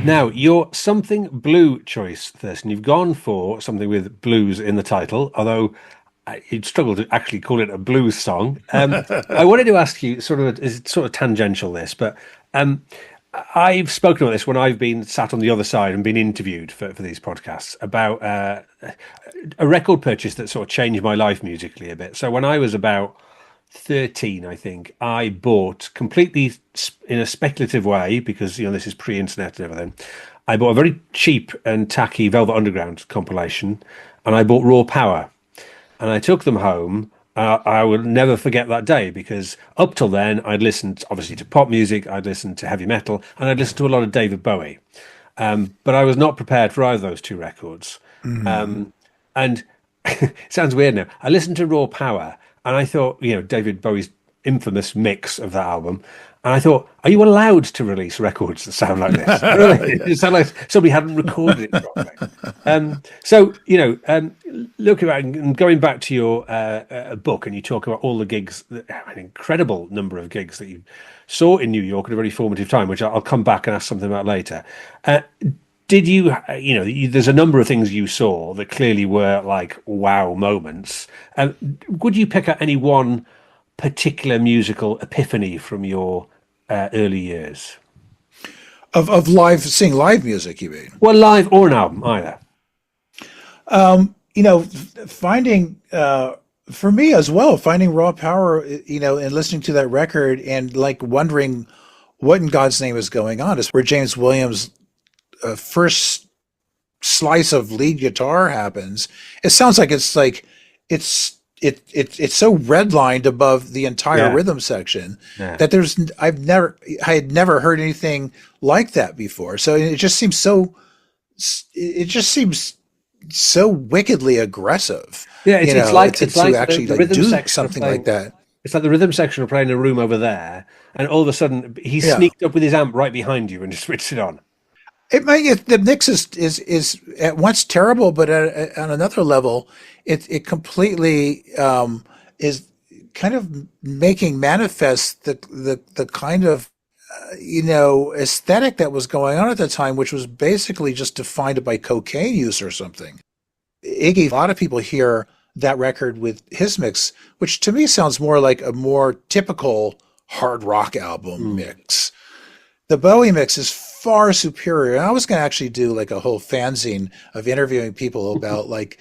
[SPEAKER 1] Now, your Something Blue choice, Thurston. You've gone for something with blues in the title, although you'd struggle to actually call it a blues song. I wanted to ask you, it's sort of tangential this, but I've spoken about this when I've been sat on the other side and been interviewed for these podcasts about a record purchase that sort of changed my life musically a bit. So when I was about 13, I think, I bought completely in a speculative way, because this is pre-internet and everything. I bought a very cheap and tacky Velvet Underground compilation, and I bought Raw Power, and I took them home. I will never forget that day, because up till then I'd listened obviously to pop music, I'd listened to heavy metal, and I'd listened to a lot of David Bowie, but I was not prepared for either of those two records. And it sounds weird now. I listened to Raw Power, and I thought, David Bowie's infamous mix of that album. And I thought, are you allowed to release records that sound like this? Really? It sounded like somebody hadn't recorded it properly. So, looking back and going back to your book, and you talk about all the gigs, an incredible number of gigs that you saw in New York at a very formative time, which I'll come back and ask something about later. Did you, there's a number of things you saw that clearly were like wow moments. Would you pick out any one particular musical epiphany from your early years?
[SPEAKER 3] Of seeing live music, you mean?
[SPEAKER 1] Well, live or an album, either.
[SPEAKER 3] Finding for me as well, finding raw power, and listening to that record and like wondering what in God's name is going on is where James Williams' first slice of lead guitar happens. It sounds like it's so redlined above the entire rhythm section that I had never heard anything like that before. So it just seems so wickedly aggressive.
[SPEAKER 1] Yeah, it's like
[SPEAKER 3] actually
[SPEAKER 1] the rhythm
[SPEAKER 3] do
[SPEAKER 1] section
[SPEAKER 3] something
[SPEAKER 1] playing,
[SPEAKER 3] like that.
[SPEAKER 1] It's like the rhythm section are playing in a room over there, and all of a sudden he sneaked up with his amp right behind you and just switched it on.
[SPEAKER 3] The mix is at once terrible, but on another level, it completely is kind of making manifest the kind of aesthetic that was going on at the time, which was basically just defined by cocaine use or something. Iggy, a lot of people hear that record with his mix, which to me sounds more like a more typical hard rock album mix. The Bowie mix is far superior. And I was going to actually do like a whole fanzine of interviewing people about the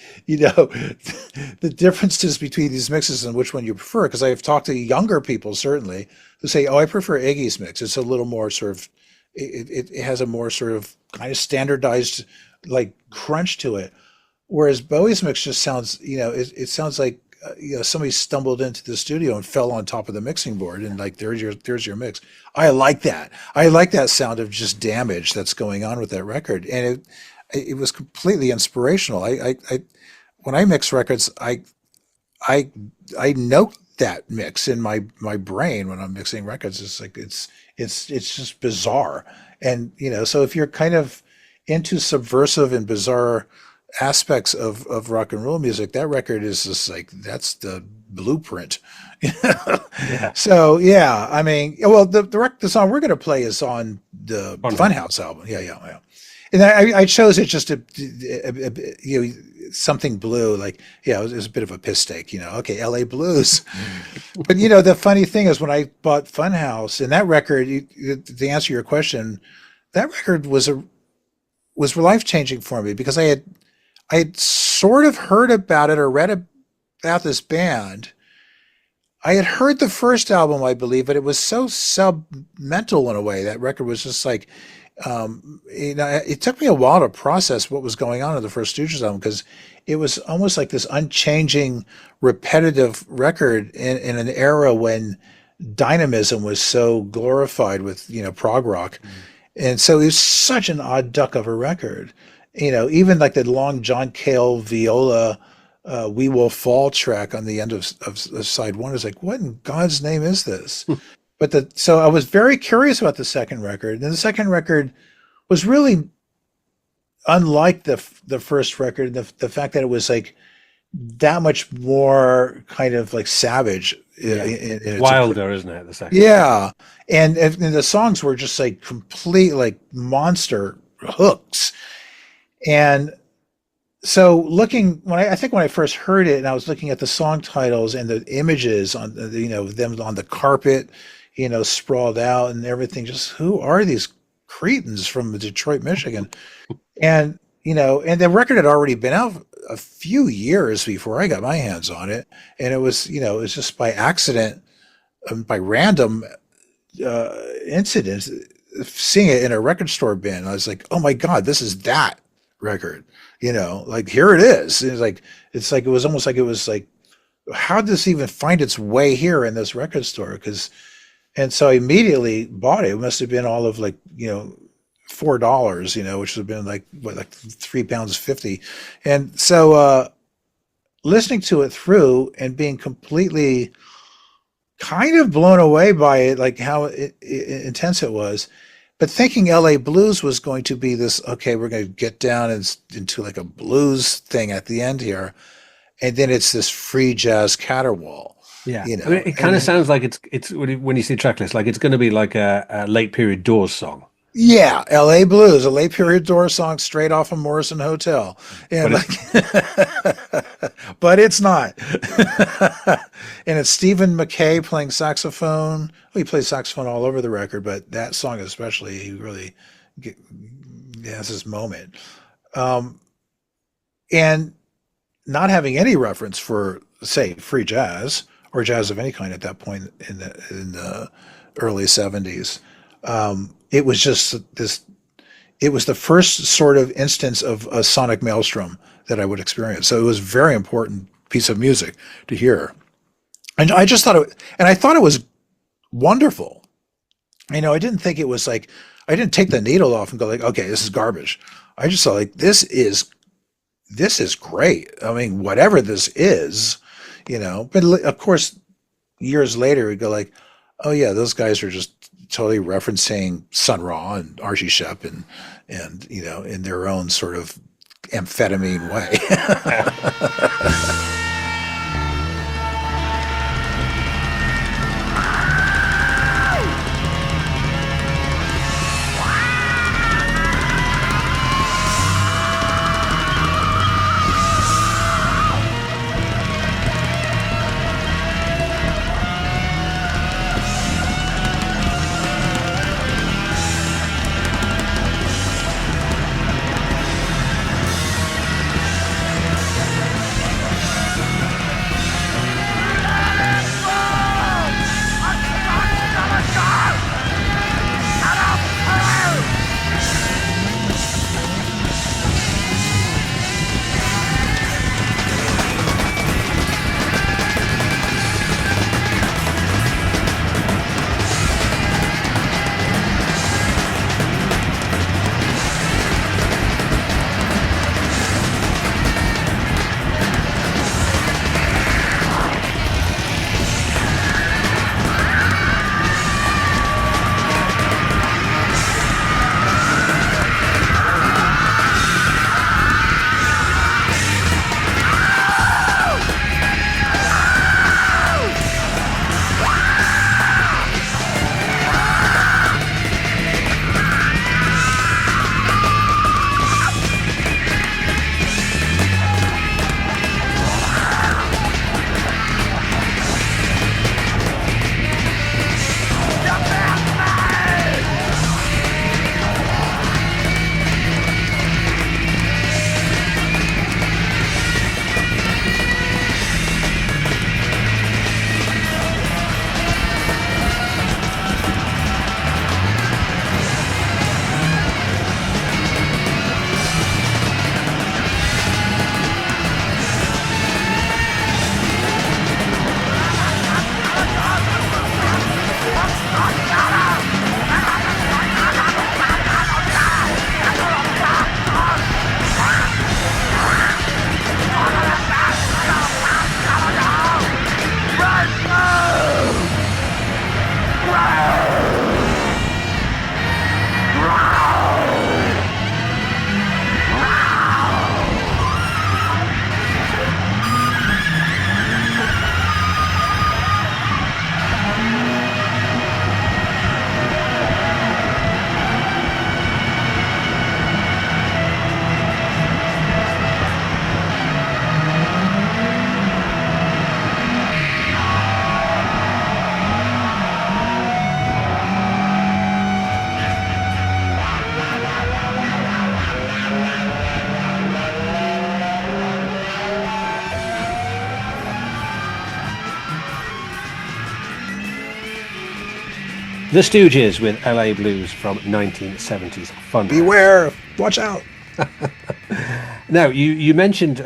[SPEAKER 3] differences between these mixes and which one you prefer. Because I've talked to younger people, certainly, who say, oh, I prefer Iggy's mix. It's a little more sort of, it has a more sort of kind of standardized like crunch to it. Whereas Bowie's mix just sounds, it sounds like, somebody stumbled into the studio and fell on top of the mixing board and like, there's your mix. I like that. I like that sound of just damage that's going on with that record. And it was completely inspirational. I when I mix records, I note that mix in my brain when I'm mixing records. It's like, it's just bizarre. And, so if you're kind of into subversive and bizarre aspects of rock and roll music, that record is just like, that's the blueprint. So I mean, well, the song we're going to play is on the Funhouse album. Yeah. And I chose it just to something blue, like it was a bit of a piss take, okay, LA Blues. But the funny thing is when I bought Funhouse and that record, to answer your question, that record was life-changing for me because I had sort of heard about it or read about this band. I had heard the first album, I believe, but it was so sub-mental in a way. That record was just like, it took me a while to process what was going on in the first Stooges album because it was almost like this unchanging, repetitive record in an era when dynamism was so glorified with, prog rock. And so it was such an odd duck of a record. Even like the long John Cale viola We Will Fall track on the end of side one is like, what in God's name is this? So I was very curious about the second record. And the second record was really unlike the first record, the fact that it was like that much more kind of like savage. In
[SPEAKER 1] Wilder, isn't it? The second.
[SPEAKER 3] Yeah. And the songs were just like complete like monster hooks. And so when I first heard it and I was looking at the song titles and the images on them on the carpet, sprawled out and everything, just who are these cretins from Detroit, Michigan? And, and the record had already been out a few years before I got my hands on it. And it was, it was just by accident, by random incidents, seeing it in a record store bin. I was like, oh my God, this is that record, like here it is. It was almost like it was like, how did this even find its way here in this record store? And so I immediately bought it. It must have been all of like, $4, which would have been like £3.50. And so, listening to it through and being completely kind of blown away by it, like how intense it was. But thinking LA Blues was going to be this, okay, we're going to get down into like a blues thing at the end here. And then it's this free jazz caterwaul.
[SPEAKER 1] Yeah. I mean, it kind of sounds like it's when you see track list, like it's going to be like a late period Doors song.
[SPEAKER 3] Yeah. LA Blues, a late period Doors song straight off of Morrison Hotel. And but it's not. And it's Stephen McKay playing saxophone. Well, he plays saxophone all over the record, but that song especially, he really has his moment. And not having any reference for, say, free jazz or jazz of any kind at that point in the early 70s. It was just this. It was the first sort of instance of a sonic maelstrom that I would experience. So it was a very important piece of music to hear. And I just thought I thought it was wonderful. I didn't think it was like, I didn't take the needle off and go like, okay, this is garbage. I just thought like, this is great. I mean, whatever this is, but of course, years later we go like, oh yeah, those guys are just totally referencing Sun Ra and Archie Shepp and in their own sort of amphetamine way.
[SPEAKER 1] The Stooges with LA Blues from 1970s fun.
[SPEAKER 3] Beware! Watch out!
[SPEAKER 1] Now, you mentioned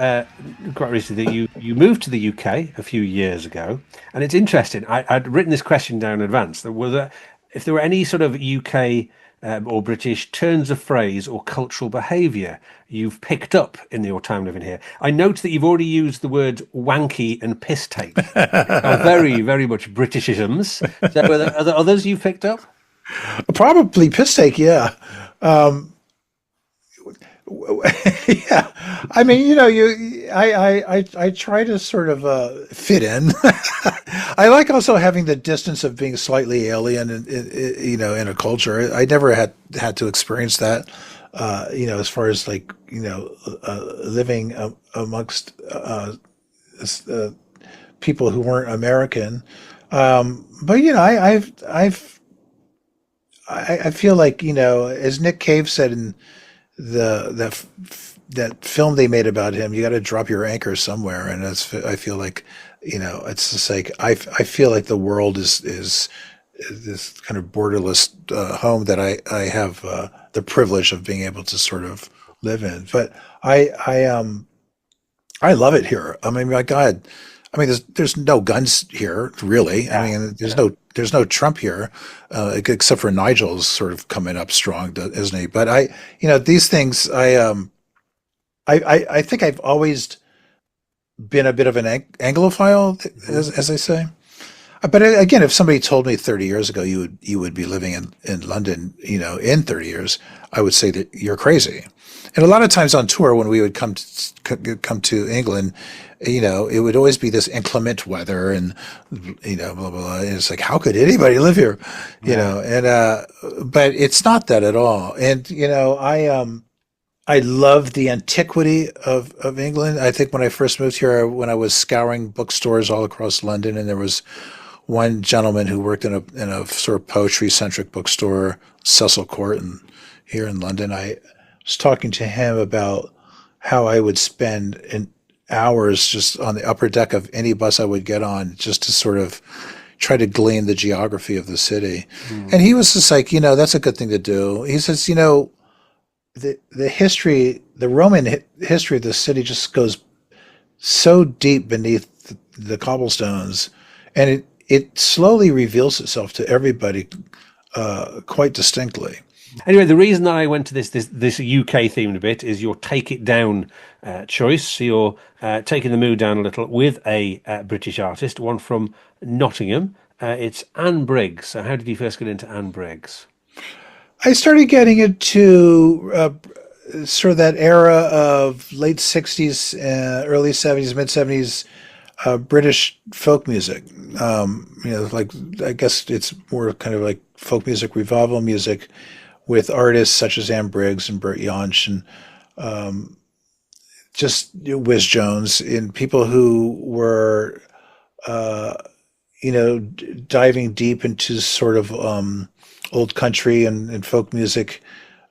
[SPEAKER 1] quite recently that you moved to the UK a few years ago, and it's interesting. I'd written this question down in advance. If there were any sort of UK or British turns of phrase or cultural behaviour you've picked up in your time living here. I note that you've already used the word wanky and piss take. Very, very much Britishisms. So are there others you've picked up?
[SPEAKER 3] Probably piss take, yeah. Yeah, I mean, I try to sort of fit in. I like also having the distance of being slightly alien, in a culture. I never had to experience that, as far as like living amongst people who weren't American. But I feel like, as Nick Cave said in that film they made about him, you got to drop your anchor somewhere, and I feel like, it's just like I feel like the world is this kind of borderless home that I have the privilege of being able to sort of live in. But I love it here. I mean, my God, I mean, there's no guns here, really.
[SPEAKER 1] Yeah.
[SPEAKER 3] I mean, there's no Trump here, except for Nigel's sort of coming up strong, isn't he? But these things, I think I've always been a bit of an Anglophile, as I say. But again, if somebody told me 30 years ago you would be living in London, in 30 years, I would say that you're crazy. And a lot of times on tour, when we would come to England, it would always be this inclement weather and blah blah blah. And it's like, how could anybody live here? But it's not that at all. And I love the antiquity of England. I think when I first moved here, when I was scouring bookstores all across London, and there was one gentleman who worked in a sort of poetry-centric bookstore, Cecil Court, here in London. I was talking to him about how I would spend hours just on the upper deck of any bus I would get on, just to sort of try to glean the geography of the city. And he was just like, that's a good thing to do. He says, the history, the Roman history of the city just goes so deep beneath the cobblestones, and it slowly reveals itself to everybody quite distinctly.
[SPEAKER 1] Anyway, the reason that I went to this UK themed bit is your Take It Down choice. So you're taking the mood down a little with a British artist, one from Nottingham. It's Anne Briggs. So how did you first get into Anne Briggs?
[SPEAKER 3] I started getting into sort of that era of late 60s, early 70s, mid 70s British folk music. Like, I guess it's more kind of like folk music, revival music, with artists such as Anne Briggs and Bert Jansch and just Whiz Jones, and people who were, diving deep into sort of old country and folk music,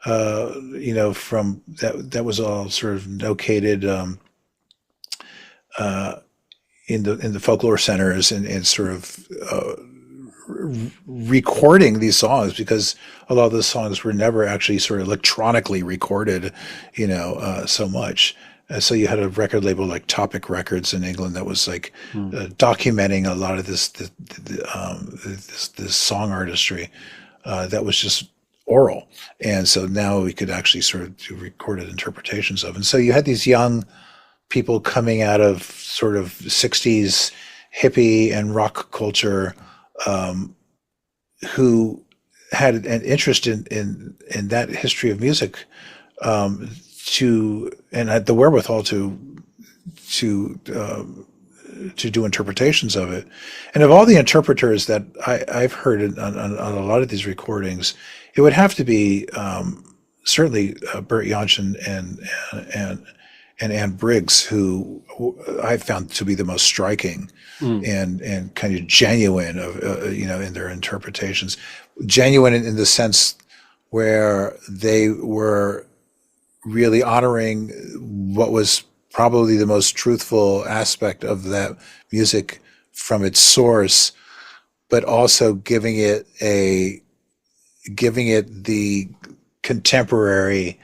[SPEAKER 3] from that was all sort of located in the folklore centers, and sort of recording these songs, because a lot of the songs were never actually sort of electronically recorded, so much. So you had a record label like Topic Records in England that was like documenting a lot of this song artistry that was just oral. And so now we could actually sort of do recorded interpretations of. And so you had these young people coming out of sort of 60s hippie and rock culture, who had an interest in that history of music, and had the wherewithal to do interpretations of it. And of all the interpreters that I've heard on a lot of these recordings, it would have to be certainly Bert Jansch and Anne Briggs, who I found to be the most striking and kind of genuine in their interpretations. Genuine in the sense where they were really honoring what was probably the most truthful aspect of that music from its source, but also giving it the contemporary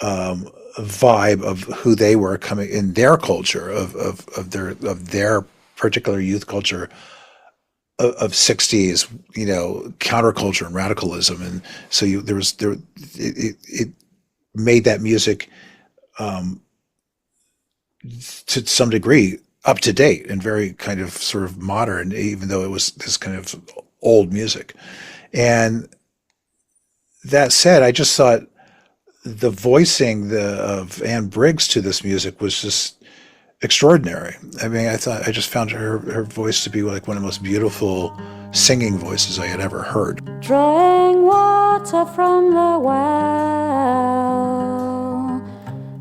[SPEAKER 3] vibe of who they were coming in their culture, of their particular youth culture of 60s, counterculture and radicalism. And so it made that music to some degree up to date and very kind of sort of modern, even though it was this kind of old music. And that said, I just thought the voicing of Anne Briggs to this music was just extraordinary. I mean, I just found her voice to be like one of the most beautiful singing voices I had ever heard.
[SPEAKER 5] Drawing water from the well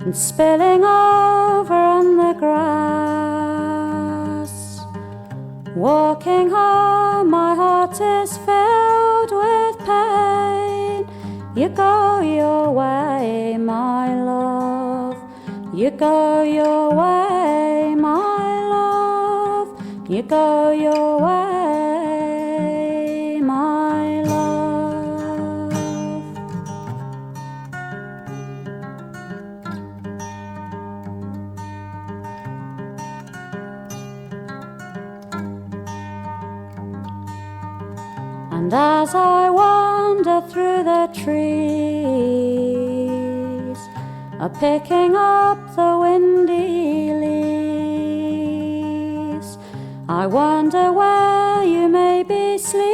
[SPEAKER 5] and spilling over on the ground. Walking home, my heart is filled with pain. You go your way, my love. You go your way, my love. You go your way, my love. And as I wander through the trees, picking up the windy leaves, I wonder where you may be sleeping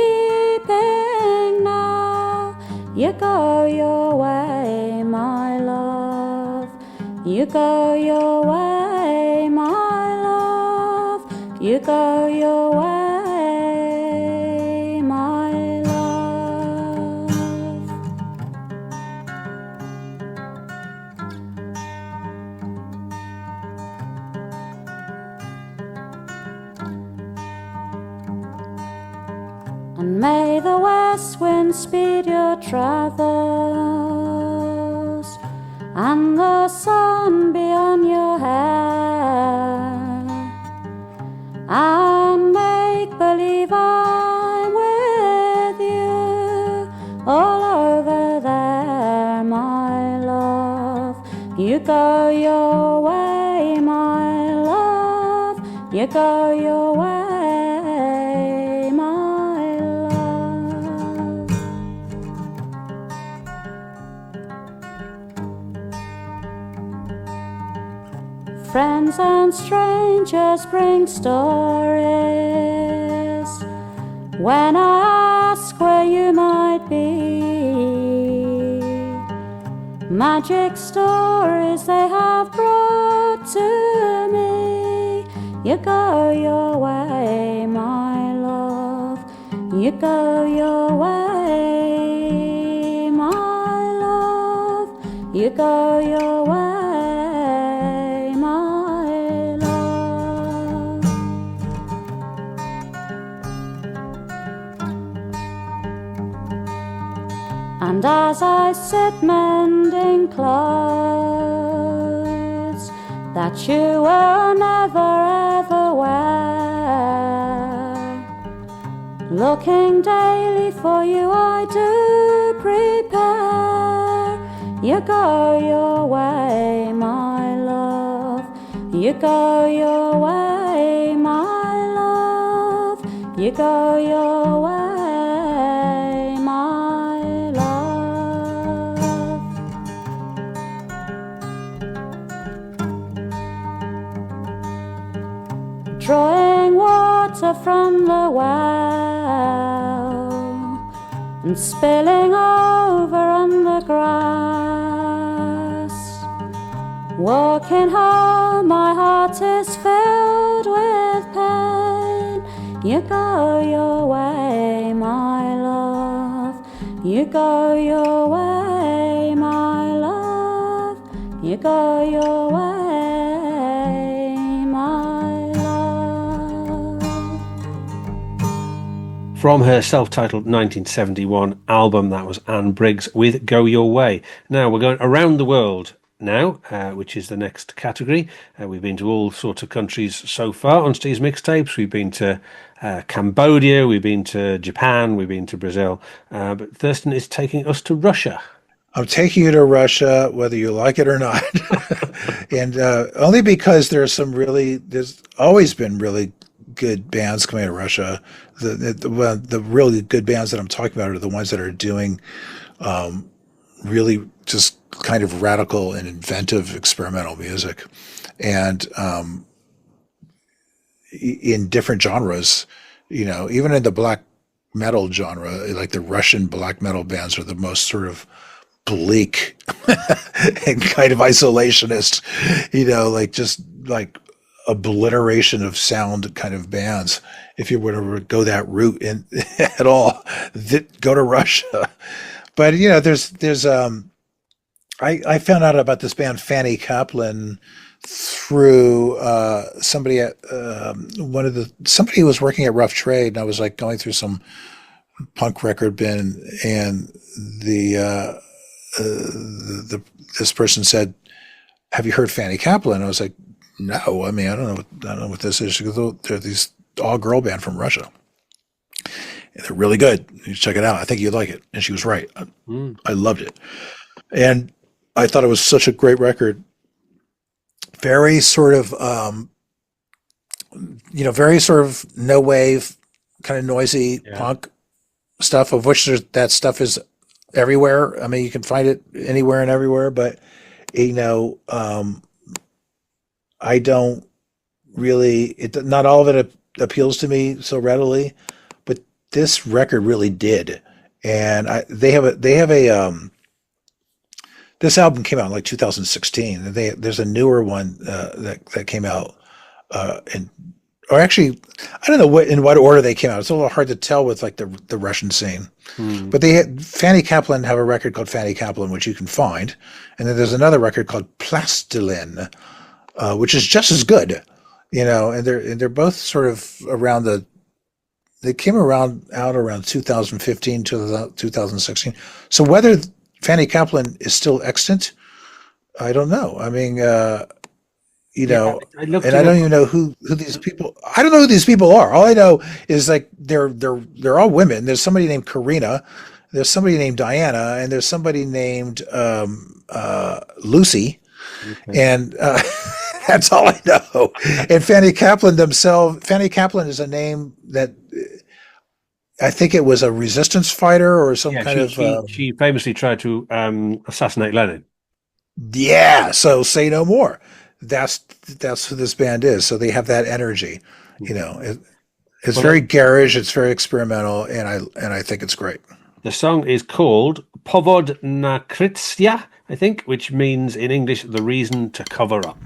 [SPEAKER 5] now. You go your way, my love. You go your way, my love. You go your way, my love. And may the west wind speed your travels, and the sun be on your hair, and make believe I'm with you all over there, my love. You go your way, my love. You go your way, my love. Friends and strangers bring stories when I ask where you might be. Magic stories they have brought to me. You go your way, my love. You go your way, my love. You go your way, my love. And as I sit mending clothes that you will never ever wear, looking daily for you I do prepare. You go your way, my love. You go your way, my love. You go your way, my love. Drawing water from the well and spilling over on the grass. Walking home, my heart is filled with pain. You go your way, my love. You go your way, my love. You go your way, my love.
[SPEAKER 1] From her self-titled 1971 album, that was Anne Briggs with Go Your Way. Now we're going around the world now, which is the next category. We've been to all sorts of countries so far on Steve's Mixtapes. We've been to Cambodia, we've been to Japan, we've been to Brazil, but Thurston is taking us to Russia.
[SPEAKER 3] I'm taking you to Russia, whether you like it or not, and only because there's always been really good bands coming out of Russia. The really good bands that I'm talking about are the ones that are doing really just kind of radical and inventive experimental music, and in different genres. You know, even in the black metal genre, like the Russian black metal bands are the most sort of bleak and kind of isolationist, you know, like just like obliteration of sound kind of bands. If you were to go that route at all, go to Russia. But you know, there's I found out about this band Fanny Kaplan through somebody at somebody who was working at Rough Trade, and I was like going through some punk record bin, and this person said, "Have you heard Fanny Kaplan?" I was like, "No, I mean, I don't know what this is." She goes, "Oh, they're these all girl band from Russia. And they're really good. You should check it out. I think you'd like it." And she was right. I loved it, and I thought it was such a great record. Very sort of, very sort of no wave, kind of noisy punk stuff, of which that stuff is everywhere. I mean, you can find it anywhere and everywhere, but I don't really, not all of it appeals to me so readily, but this record really did. And they have a this album came out in like 2016, and there's a newer one that came out, or actually, I don't know in what order they came out. It's a little hard to tell with like the Russian scene. But Fanny Kaplan have a record called Fanny Kaplan, which you can find, and then there's another record called Plastilin, which is just as good, and they're both sort of around they came out around 2015 to 2016. So whether Fanny Kaplan is still extant, I don't know. I mean, and I don't even know who these people. I don't know who these people are. All I know is like they're all women. There's somebody named Karina, there's somebody named Diana, and there's somebody named Lucy, and that's all I know. And Fanny Kaplan is a name that I think it was a resistance fighter or some kind of.
[SPEAKER 1] She famously tried to assassinate Lenin.
[SPEAKER 3] Yeah, so say no more. That's who this band is. So they have that energy. It's very garish. It's very experimental, and I think it's great.
[SPEAKER 1] The song is called "Povod nakrycia," I think, which means in English the reason to cover up.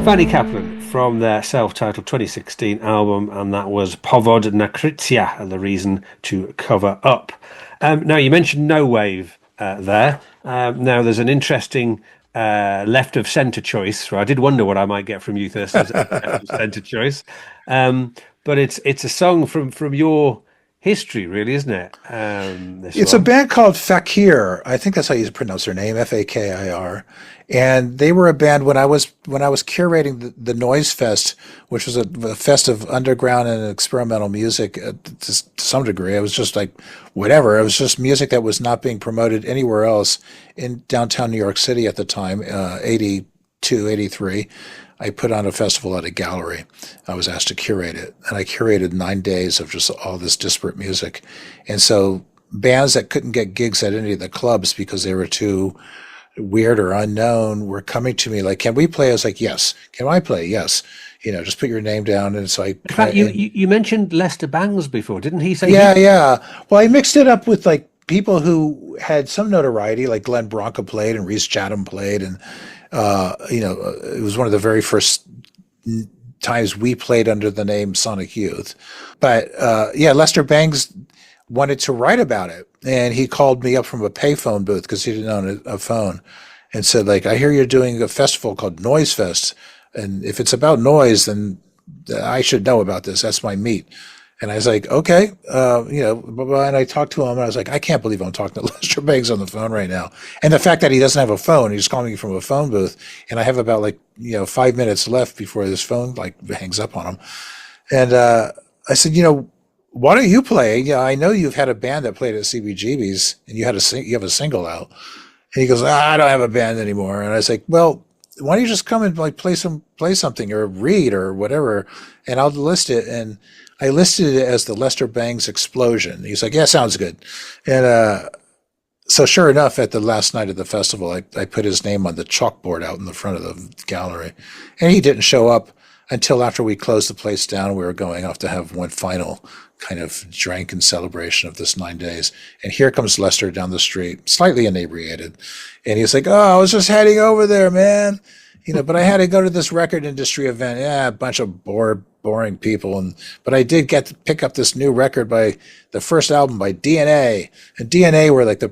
[SPEAKER 1] Fanny Kaplan from their self-titled 2016 album, and that was Povod nakrycia, the reason to cover up. Now, you mentioned no wave there. Now, there's an interesting left of centre choice. I did wonder what I might get from you, Thurston, as a left of centre choice. But it's a song from your history, really, isn't it?
[SPEAKER 3] It's a band called Fakir. I think that's how you pronounce their name, Fakir. And they were a band when I was curating the Noise Fest, which was a fest of underground and experimental music to some degree. It was just like whatever. It was just music that was not being promoted anywhere else in downtown New York City at the time, 82, 83. I put on a festival at a gallery. I was asked to curate it, and I curated 9 days of just all this disparate music. And so bands that couldn't get gigs at any of the clubs because they were too weird or unknown were coming to me like, can we play? I was like, yes. Can I play? Yes. Just put your name down. And so
[SPEAKER 1] In fact, you mentioned Lester Bangs before, didn't he say?
[SPEAKER 3] Yeah. Well, I mixed it up with like people who had some notoriety, like Glenn Branca played and Rhys Chatham played. And, it was one of the very first times we played under the name Sonic Youth. But, Lester Bangs wanted to write about it. And he called me up from a payphone booth because he didn't own a phone and said, like, I hear you're doing a festival called Noise Fest. And if it's about noise, then I should know about this. That's my meat. And I was like, okay, and I talked to him and I was like, I can't believe I'm talking to Lester Bangs on the phone right now. And the fact that he doesn't have a phone, he's calling me from a phone booth and I have about 5 minutes left before this phone hangs up on him. And, I said, why don't you play? Yeah, I know you've had a band that played at CBGB's and you have a single out. And he goes, I don't have a band anymore. And I was like, well, why don't you just come and play something or read or whatever, and I'll list it. And I listed it as the Lester Bangs Explosion. He's like, yeah, sounds good. And so sure enough, at the last night of the festival, I put his name on the chalkboard out in the front of the gallery, and he didn't show up until after we closed the place down. We were going off to have one final kind of drink in celebration of this 9 days. And here comes Lester down the street, slightly inebriated. And he's like, oh, I was just heading over there, man. But I had to go to this record industry event. Yeah, a bunch of boring people. But I did get to pick up this new record by the first album by DNA. And DNA were like the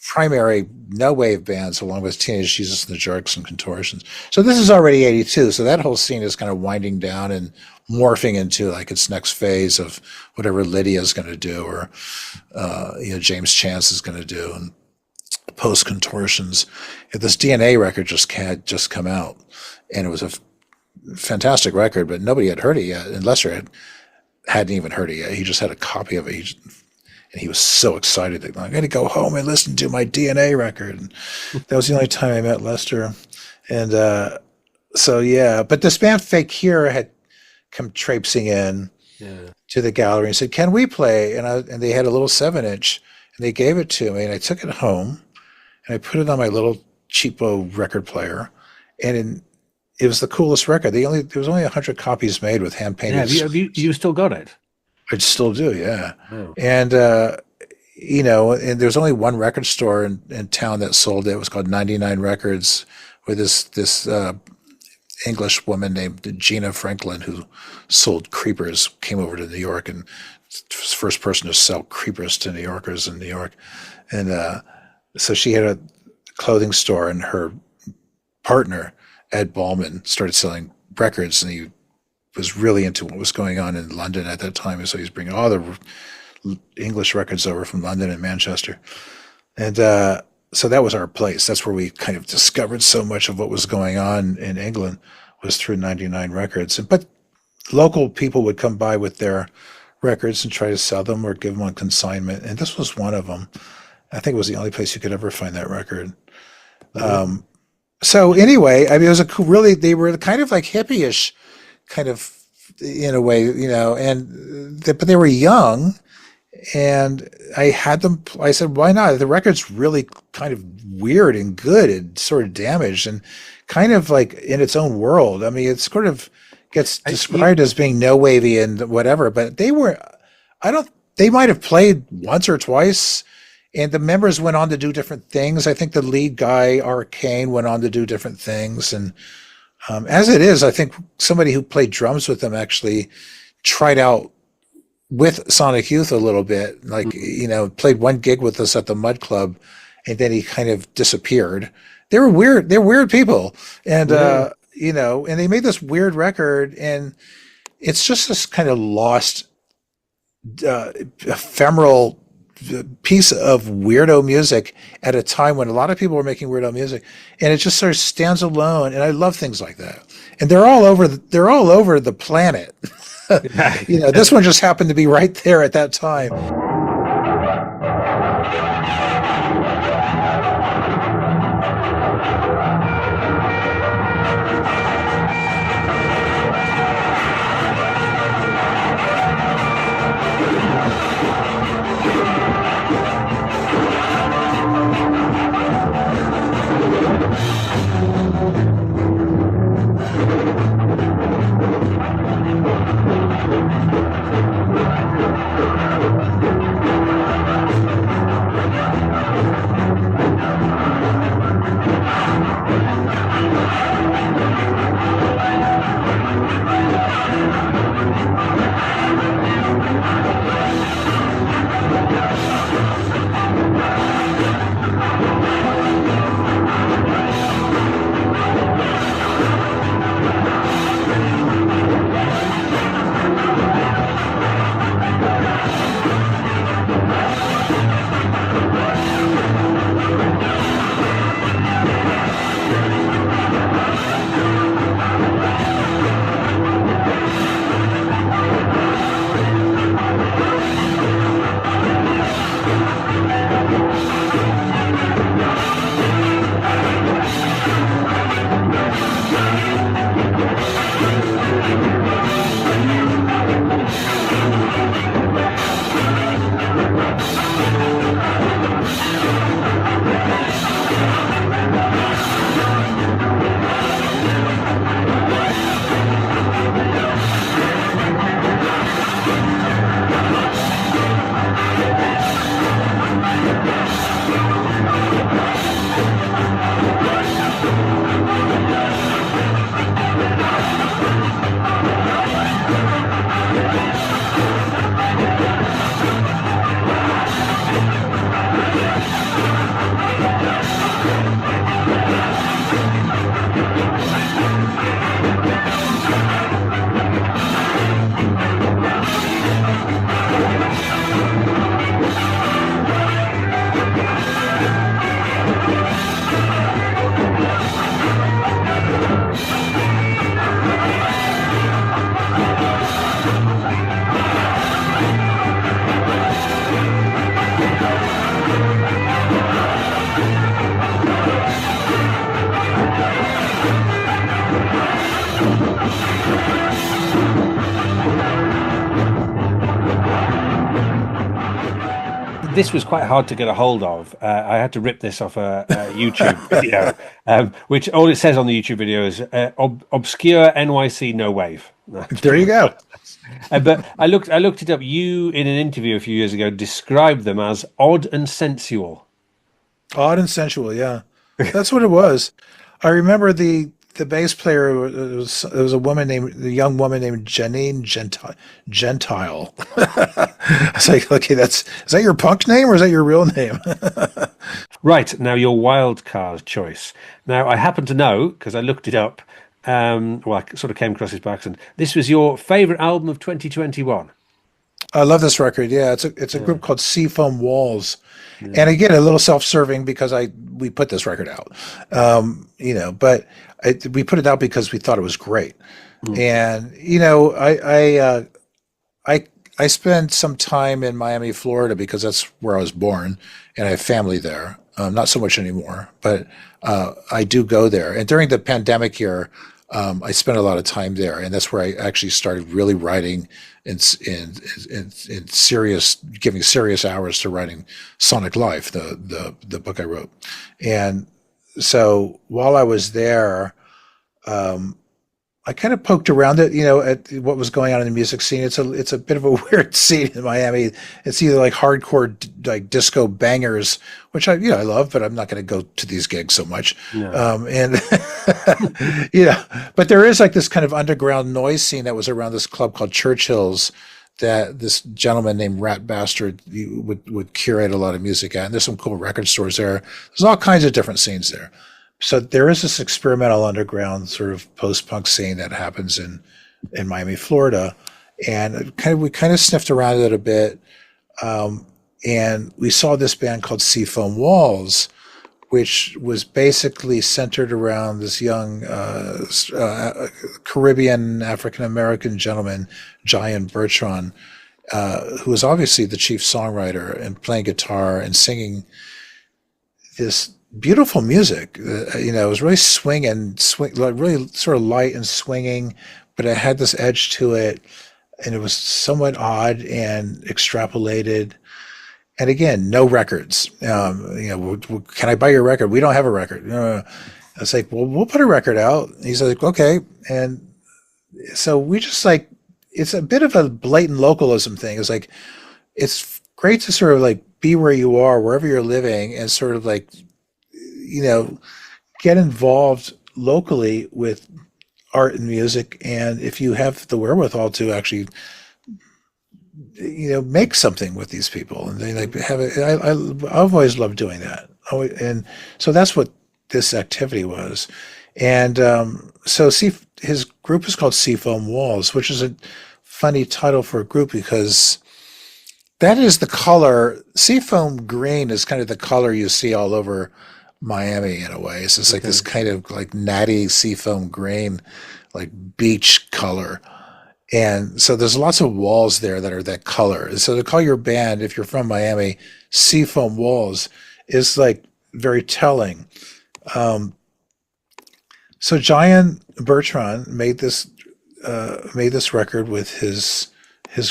[SPEAKER 3] primary no-wave bands along with Teenage Jesus and the Jerks and Contortions. So this is already 82. So that whole scene is kind of winding down and morphing into like its next phase of whatever Lydia's going to do or, James Chance is going to do. And post Contortions. This DNA record just come out, and it was a fantastic record, but nobody had heard it yet. And Lester hadn't even heard it yet. He just had a copy of it. And he was so excited that I'm going to go home and listen to my DNA record. And that was the only time I met Lester. And but this band Fakir had come traipsing in to the gallery and said, can we play? And they had a little 7-inch, and they gave it to me, and I took it home and I put it on my little cheapo record player, and it was the coolest record. There was only 100 copies made with hand painted.
[SPEAKER 1] Yeah, have you still got it?
[SPEAKER 3] I still do, yeah.
[SPEAKER 1] Oh.
[SPEAKER 3] And and there's only one record store in town that sold it. It was called 99 Records, with this English woman named Gina Franklin, who sold creepers, came over to New York and was the first person to sell creepers to New Yorkers in New York. And so she had a clothing store, and her partner, Ed Ballman, started selling records, and he was really into what was going on in London at that time. And so he's bringing all the English records over from London and Manchester. And so that was our place. That's where we kind of discovered so much of what was going on in England, was through 99 Records. But local people would come by with their records and try to sell them or give them on consignment. And this was one of them. I think it was the only place you could ever find that record. Mm-hmm. So anyway, I mean, it was they were kind of like hippie-ish kind of in a way, but they were young, and I had them, I said, why not? The record's really kind of weird and good and sort of damaged and kind of like in its own world. I mean, it sort of gets described as being no wavy and whatever, but they might have played once or twice, and the members went on to do different things. I think the lead guy, Arcane, went on to do different things. And as it is, I think somebody who played drums with them actually tried out with Sonic Youth a little bit, played one gig with us at the Mud Club, and then he kind of disappeared. They were weird. They're weird people. And, and they made this weird record, and it's just this kind of lost ephemeral piece of weirdo music at a time when a lot of people were making weirdo music, and it just sort of stands alone. And I love things like that. And they're all over. They're all over the planet. This one just happened to be right there at that time.
[SPEAKER 1] This was quite hard to get a hold of. I had to rip this off a YouTube video, which all it says on the YouTube video is obscure NYC no wave.
[SPEAKER 3] There you go.
[SPEAKER 1] But I looked it up. You, in an interview a few years ago, described them as odd and sensual.
[SPEAKER 3] Odd and sensual, yeah. That's what it was. I remember the bass player, it was a young woman named Janine Gentile. I was like, okay, is that your punk name or is that your real name?
[SPEAKER 1] Right, now your wild card choice. Now I happen to know, because I looked it up, I sort of came across this by accident. This was your favourite album of 2021.
[SPEAKER 3] I love this record. Yeah, it's a group called Seafoam Walls. Yeah. And again, a little self-serving because we put this record out, but we put it out because we thought it was great. And I spent some time in Miami, Florida, because that's where I was born, and I have family there. Not so much anymore, but I do go there. And during the pandemic year, I spent a lot of time there, and that's where I actually started really writing in serious, giving serious hours to writing Sonic Life, the book I wrote. And so while I was there, I kind of poked around it, at what was going on in the music scene. It's a bit of a weird scene in Miami. It's either like hardcore, like disco bangers, which I love, but I'm not going to go to these gigs so much. No. But there is like this kind of underground noise scene that was around this club called Churchill's that this gentleman named Rat Bastard would curate a lot of music at. And there's some cool record stores there. There's all kinds of different scenes there. So there is this experimental underground sort of post-punk scene that happens in Miami, Florida. And we kind of sniffed around it a bit, and we saw this band called Seafoam Walls, which was basically centered around this young Caribbean African American gentleman, Giant Bertrand, who was obviously the chief songwriter and playing guitar and singing this beautiful music. It was really like really sort of light and swinging, but it had this edge to it, and it was somewhat odd and extrapolated. And again, no records. Can I buy your record? We don't have a record. I was like, well, we'll put a record out. He's like, okay. And so we just like, it's a bit of a blatant localism thing. It's like, it's great to sort of like be where you are, wherever you're living, and sort of like, get involved locally with art and music. And if you have the wherewithal to actually make something with these people, and they like have it. I've always loved doing that, and so that's what this activity was. And so his group is called Seafoam Walls, which is a funny title for a group because that is the color. Seafoam green is kind of the color you see all over Miami in a way. It's just like this kind of like natty seafoam green, like beach color. And so there's lots of walls there that are that color. And so to call your band, if you're from Miami, Seafoam Walls is like very telling. So Giant Bertrand made this record with his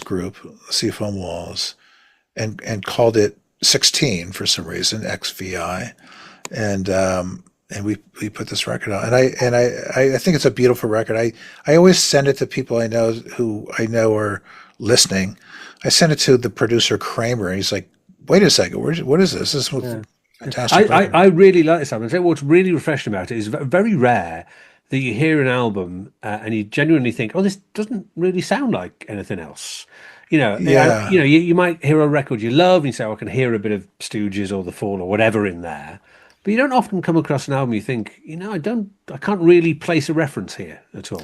[SPEAKER 3] group, Seafoam Walls, and called it 16 for some reason, XVI. And we put this record out, and I think it's a beautiful record. I always send it to people I know who I know are listening. I send it to the producer Kramer, and he's like, "Wait a second, what is this? This is fantastic."
[SPEAKER 1] I really like this album. What's really refreshing about it is very rare that you hear an album and you genuinely think, "Oh, this doesn't really sound like anything else." You might hear a record you love, and you say, "Oh, I can hear a bit of Stooges or The Fall or whatever in there." But you don't often come across an album you think, I can't really place a reference here at all.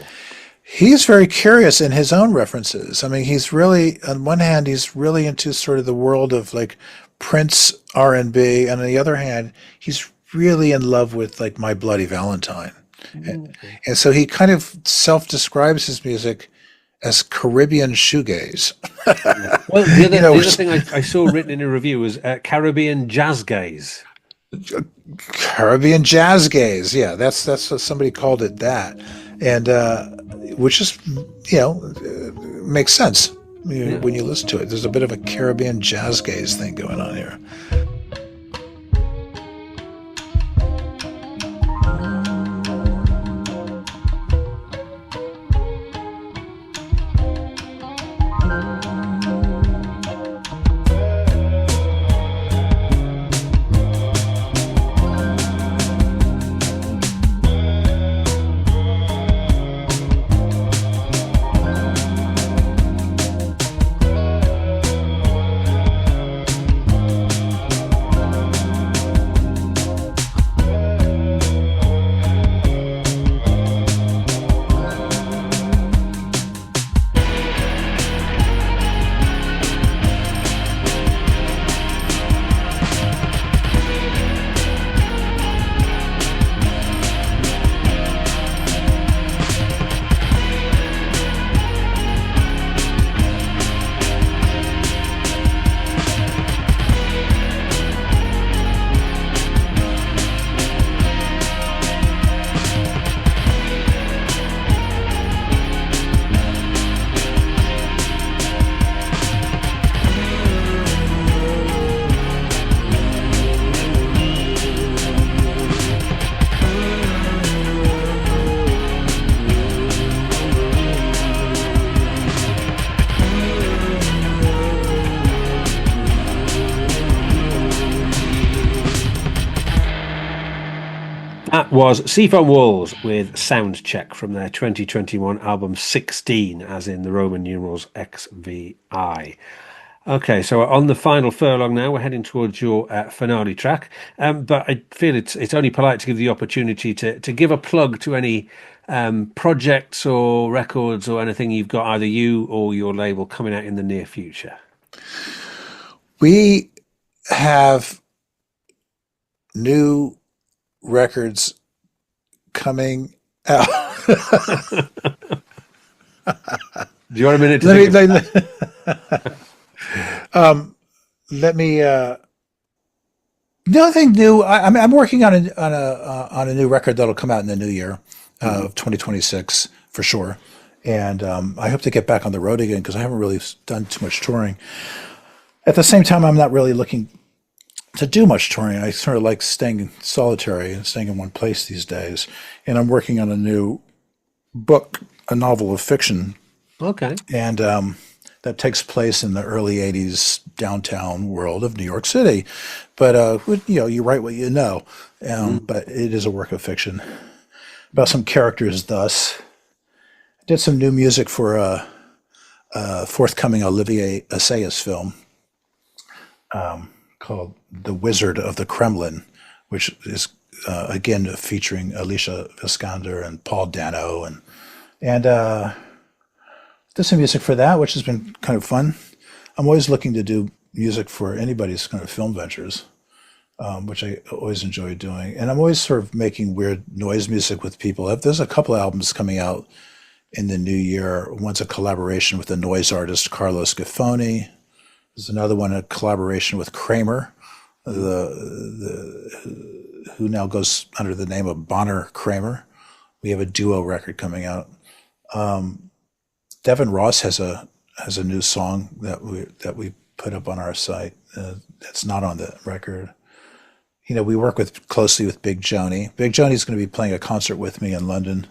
[SPEAKER 3] He's very curious in his own references. I mean, he's really, on one hand, he's really into sort of the world of like Prince R&B, and on the other hand, he's really in love with like My Bloody Valentine. And so he kind of self-describes his music as Caribbean shoegaze.
[SPEAKER 1] Well, the other thing I saw written in a review was Caribbean jazz gaze.
[SPEAKER 3] Caribbean jazz gaze, yeah, that's what somebody called it, that, and which is makes sense when you listen to it. There's a bit of a Caribbean jazz gaze thing going on here.
[SPEAKER 1] That was Seafoam Walls with Sound Check from their 2021 album 16, as in the Roman numerals XVI. Okay, so we're on the final furlong now. We're heading towards your finale track, but I feel it's only polite to give the opportunity to give a plug to any projects or records or anything you've got, either you or your label, coming out in the near future.
[SPEAKER 3] We have new records coming out.
[SPEAKER 1] Do you want a minute to
[SPEAKER 3] Let me. Nothing new. I'm working on a new record that'll come out in the new year of 2026 for sure, and I hope to get back on the road again because I haven't really done too much touring. At the same time, I'm not really looking to do much touring. I sort of like staying solitary and staying in one place these days. And I'm working on a new book, a novel of fiction,
[SPEAKER 1] Okay.
[SPEAKER 3] and that takes place in the early '80s downtown world of New York City. But you write what you know. But it is a work of fiction about some characters. Thus, I did some new music for a forthcoming Olivier Assayas film called "The Wizard of the Kremlin," which is again featuring Alicia Vikander and Paul Dano, and did some music for that, which has been kind of fun. I'm always looking to do music for anybody's kind of film ventures, which I always enjoy doing. And I'm always sort of making weird noise music with people. There's a couple albums coming out in the new year. One's a collaboration with the noise artist Carlos Gaffoni. There's another one, a collaboration with Kramer, who now goes under the name of Bonner Kramer. We have a duo record coming out. Devin Ross has a new song that we put up on our site that's not on the record. We work closely with Big Joni. Big Joni's going to be playing a concert with me in London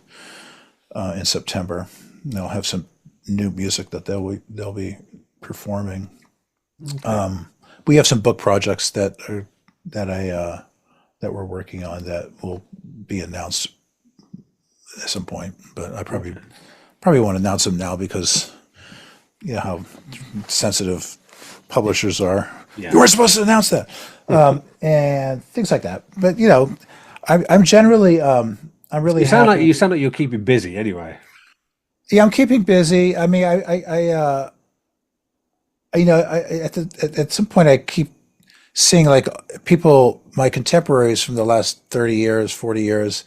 [SPEAKER 3] in September. They'll have some new music that they'll be performing. Okay. We have some book projects that we're working on that will be announced at some point, but I probably won't announce them now because you know how sensitive publishers are. Yeah. You weren't supposed to announce that, and things like that. But I'm generally I'm really.
[SPEAKER 1] You sound like you're keeping busy anyway.
[SPEAKER 3] Yeah, I'm keeping busy. I mean, at some point I keep seeing like people, my contemporaries from the last 30 years, 40 years,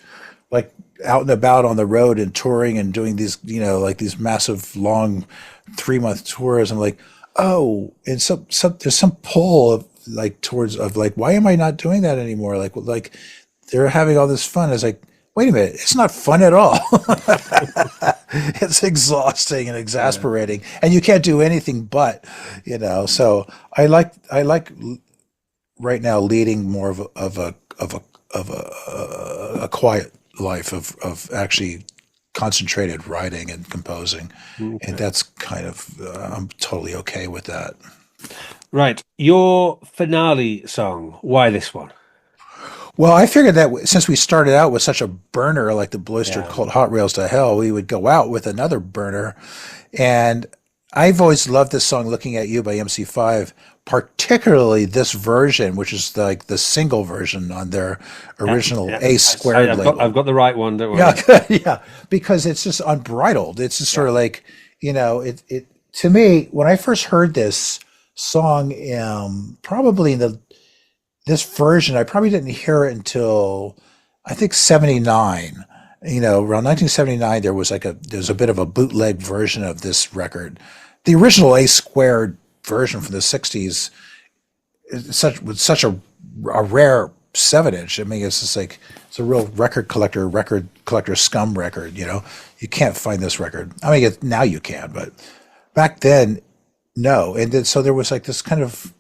[SPEAKER 3] like out and about on the road and touring and doing these, like these massive long 3-month tours. I'm like, oh, and so there's some pull of like towards why am I not doing that anymore? Like they're having all this fun. It's like, wait a minute, it's not fun at all. It's exhausting and exasperating, and you can't do anything but, So I like right now leading more of a quiet life of actually concentrated writing and composing, and that's kind of I'm totally okay with that.
[SPEAKER 1] Right, your finale song. Why this one?
[SPEAKER 3] Well, I figured that since we started out with such a burner like the Bloister called Hot Rails to Hell, we would go out with another burner. And I've always loved this song, Looking at You by MC5, particularly this version, which is like the single version on their original A Squared label.
[SPEAKER 1] I've got the right one, don't worry.
[SPEAKER 3] Yeah, yeah, because it's just unbridled. It's just sort of like, it to me, when I first heard this song, probably in this version, I probably didn't hear it until I think 79. Around 1979, there's a bit of a bootleg version of this record. The original A Squared version from the 60s was such a rare 7-inch. I mean, it's just like it's a real record collector scum record. You can't find this record. I mean, now you can, but back then, no. And then so there was like this kind of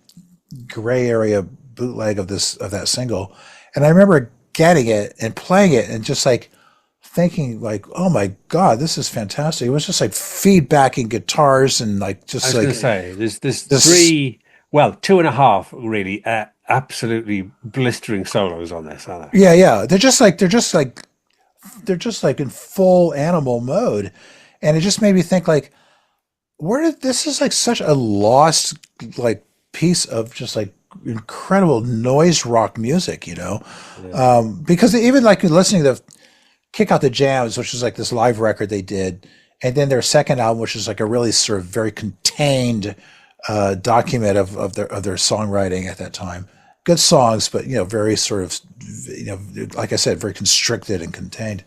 [SPEAKER 3] gray area bootleg of that single, and I remember getting it and playing it and just like thinking like, oh my god, this is fantastic. It was just like feedbacking guitars and like just I was
[SPEAKER 1] going to say there's 2.5 really absolutely blistering solos on this, aren't they?
[SPEAKER 3] Yeah, they're just like in full animal mode, and it just made me think like, where did this is like such a lost like piece of just like incredible noise rock music, because even like listening to Kick Out the Jams, which is like this live record they did, and then their second album, which is like a really sort of very contained document of their songwriting at that time. Good songs, but very sort of like I said, very constricted and contained.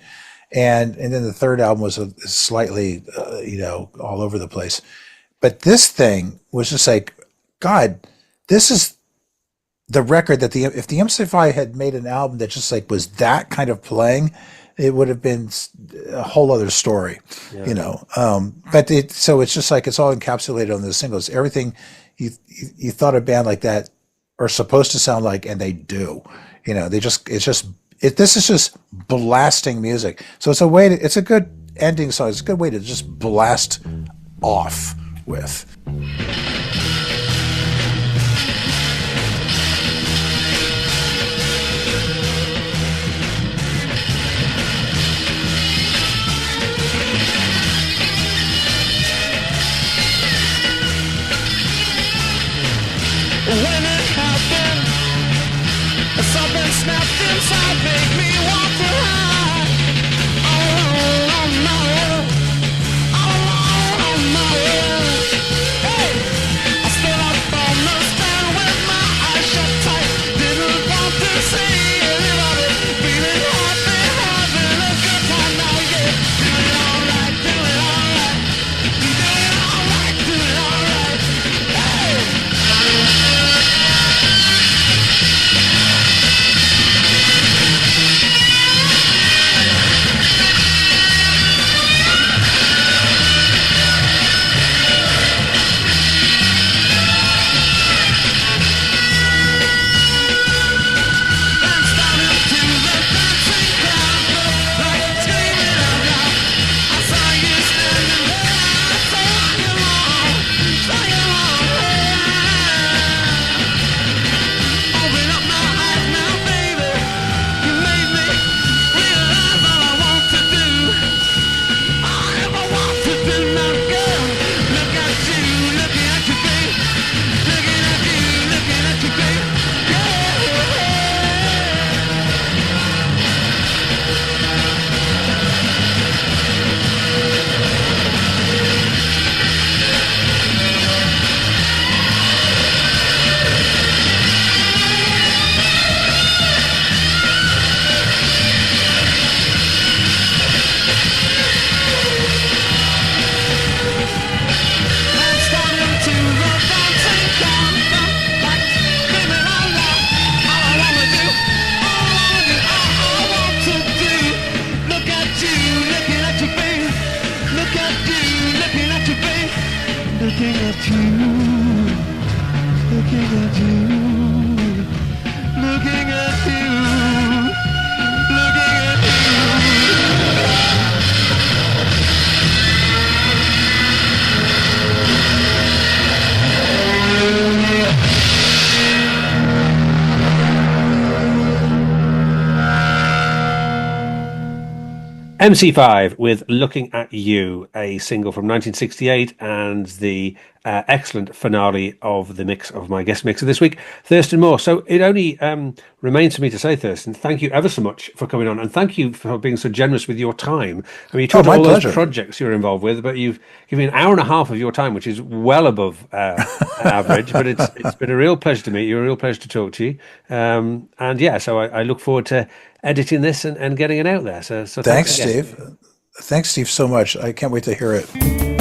[SPEAKER 3] And then the third album was slightly all over the place. But this thing was just like, God, this is the record that if the MC5 had made an album that just like was that kind of playing, it would have been a whole other story, But so it's just like it's all encapsulated on the singles. Everything you thought a band like that are supposed to sound like, and they do. This is just blasting music. So it's a good ending song. It's a good way to just blast off with.
[SPEAKER 2] When it happened, something snapped inside, made me want to hide. All alone on my own, all alone on my own. Hey, I stood up on the stand with my eyes shut tight. Didn't want to see anybody. Feeling happy, having a good time now, yeah. Doing alright, doing alright. Doing alright, doing alright. Hey. Looking at you, looking at you, looking at you, looking at
[SPEAKER 1] MC5 with Looking at You, a single from 1968 and the excellent finale of the mix of my guest mixer this week, Thurston Moore. So it only remains for me to say, Thurston, thank you ever so much for coming on, and thank you for being so generous with your time. I mean, you talked about all those projects you're involved with, but you've given me an hour and a half of your time, which is well above average, but it's been a real pleasure to meet you, a real pleasure to talk to you. And yeah, so I look forward to editing this and getting it out there. So
[SPEAKER 3] thanks, Steve. Thanks, Steve, so much. I can't wait to hear it.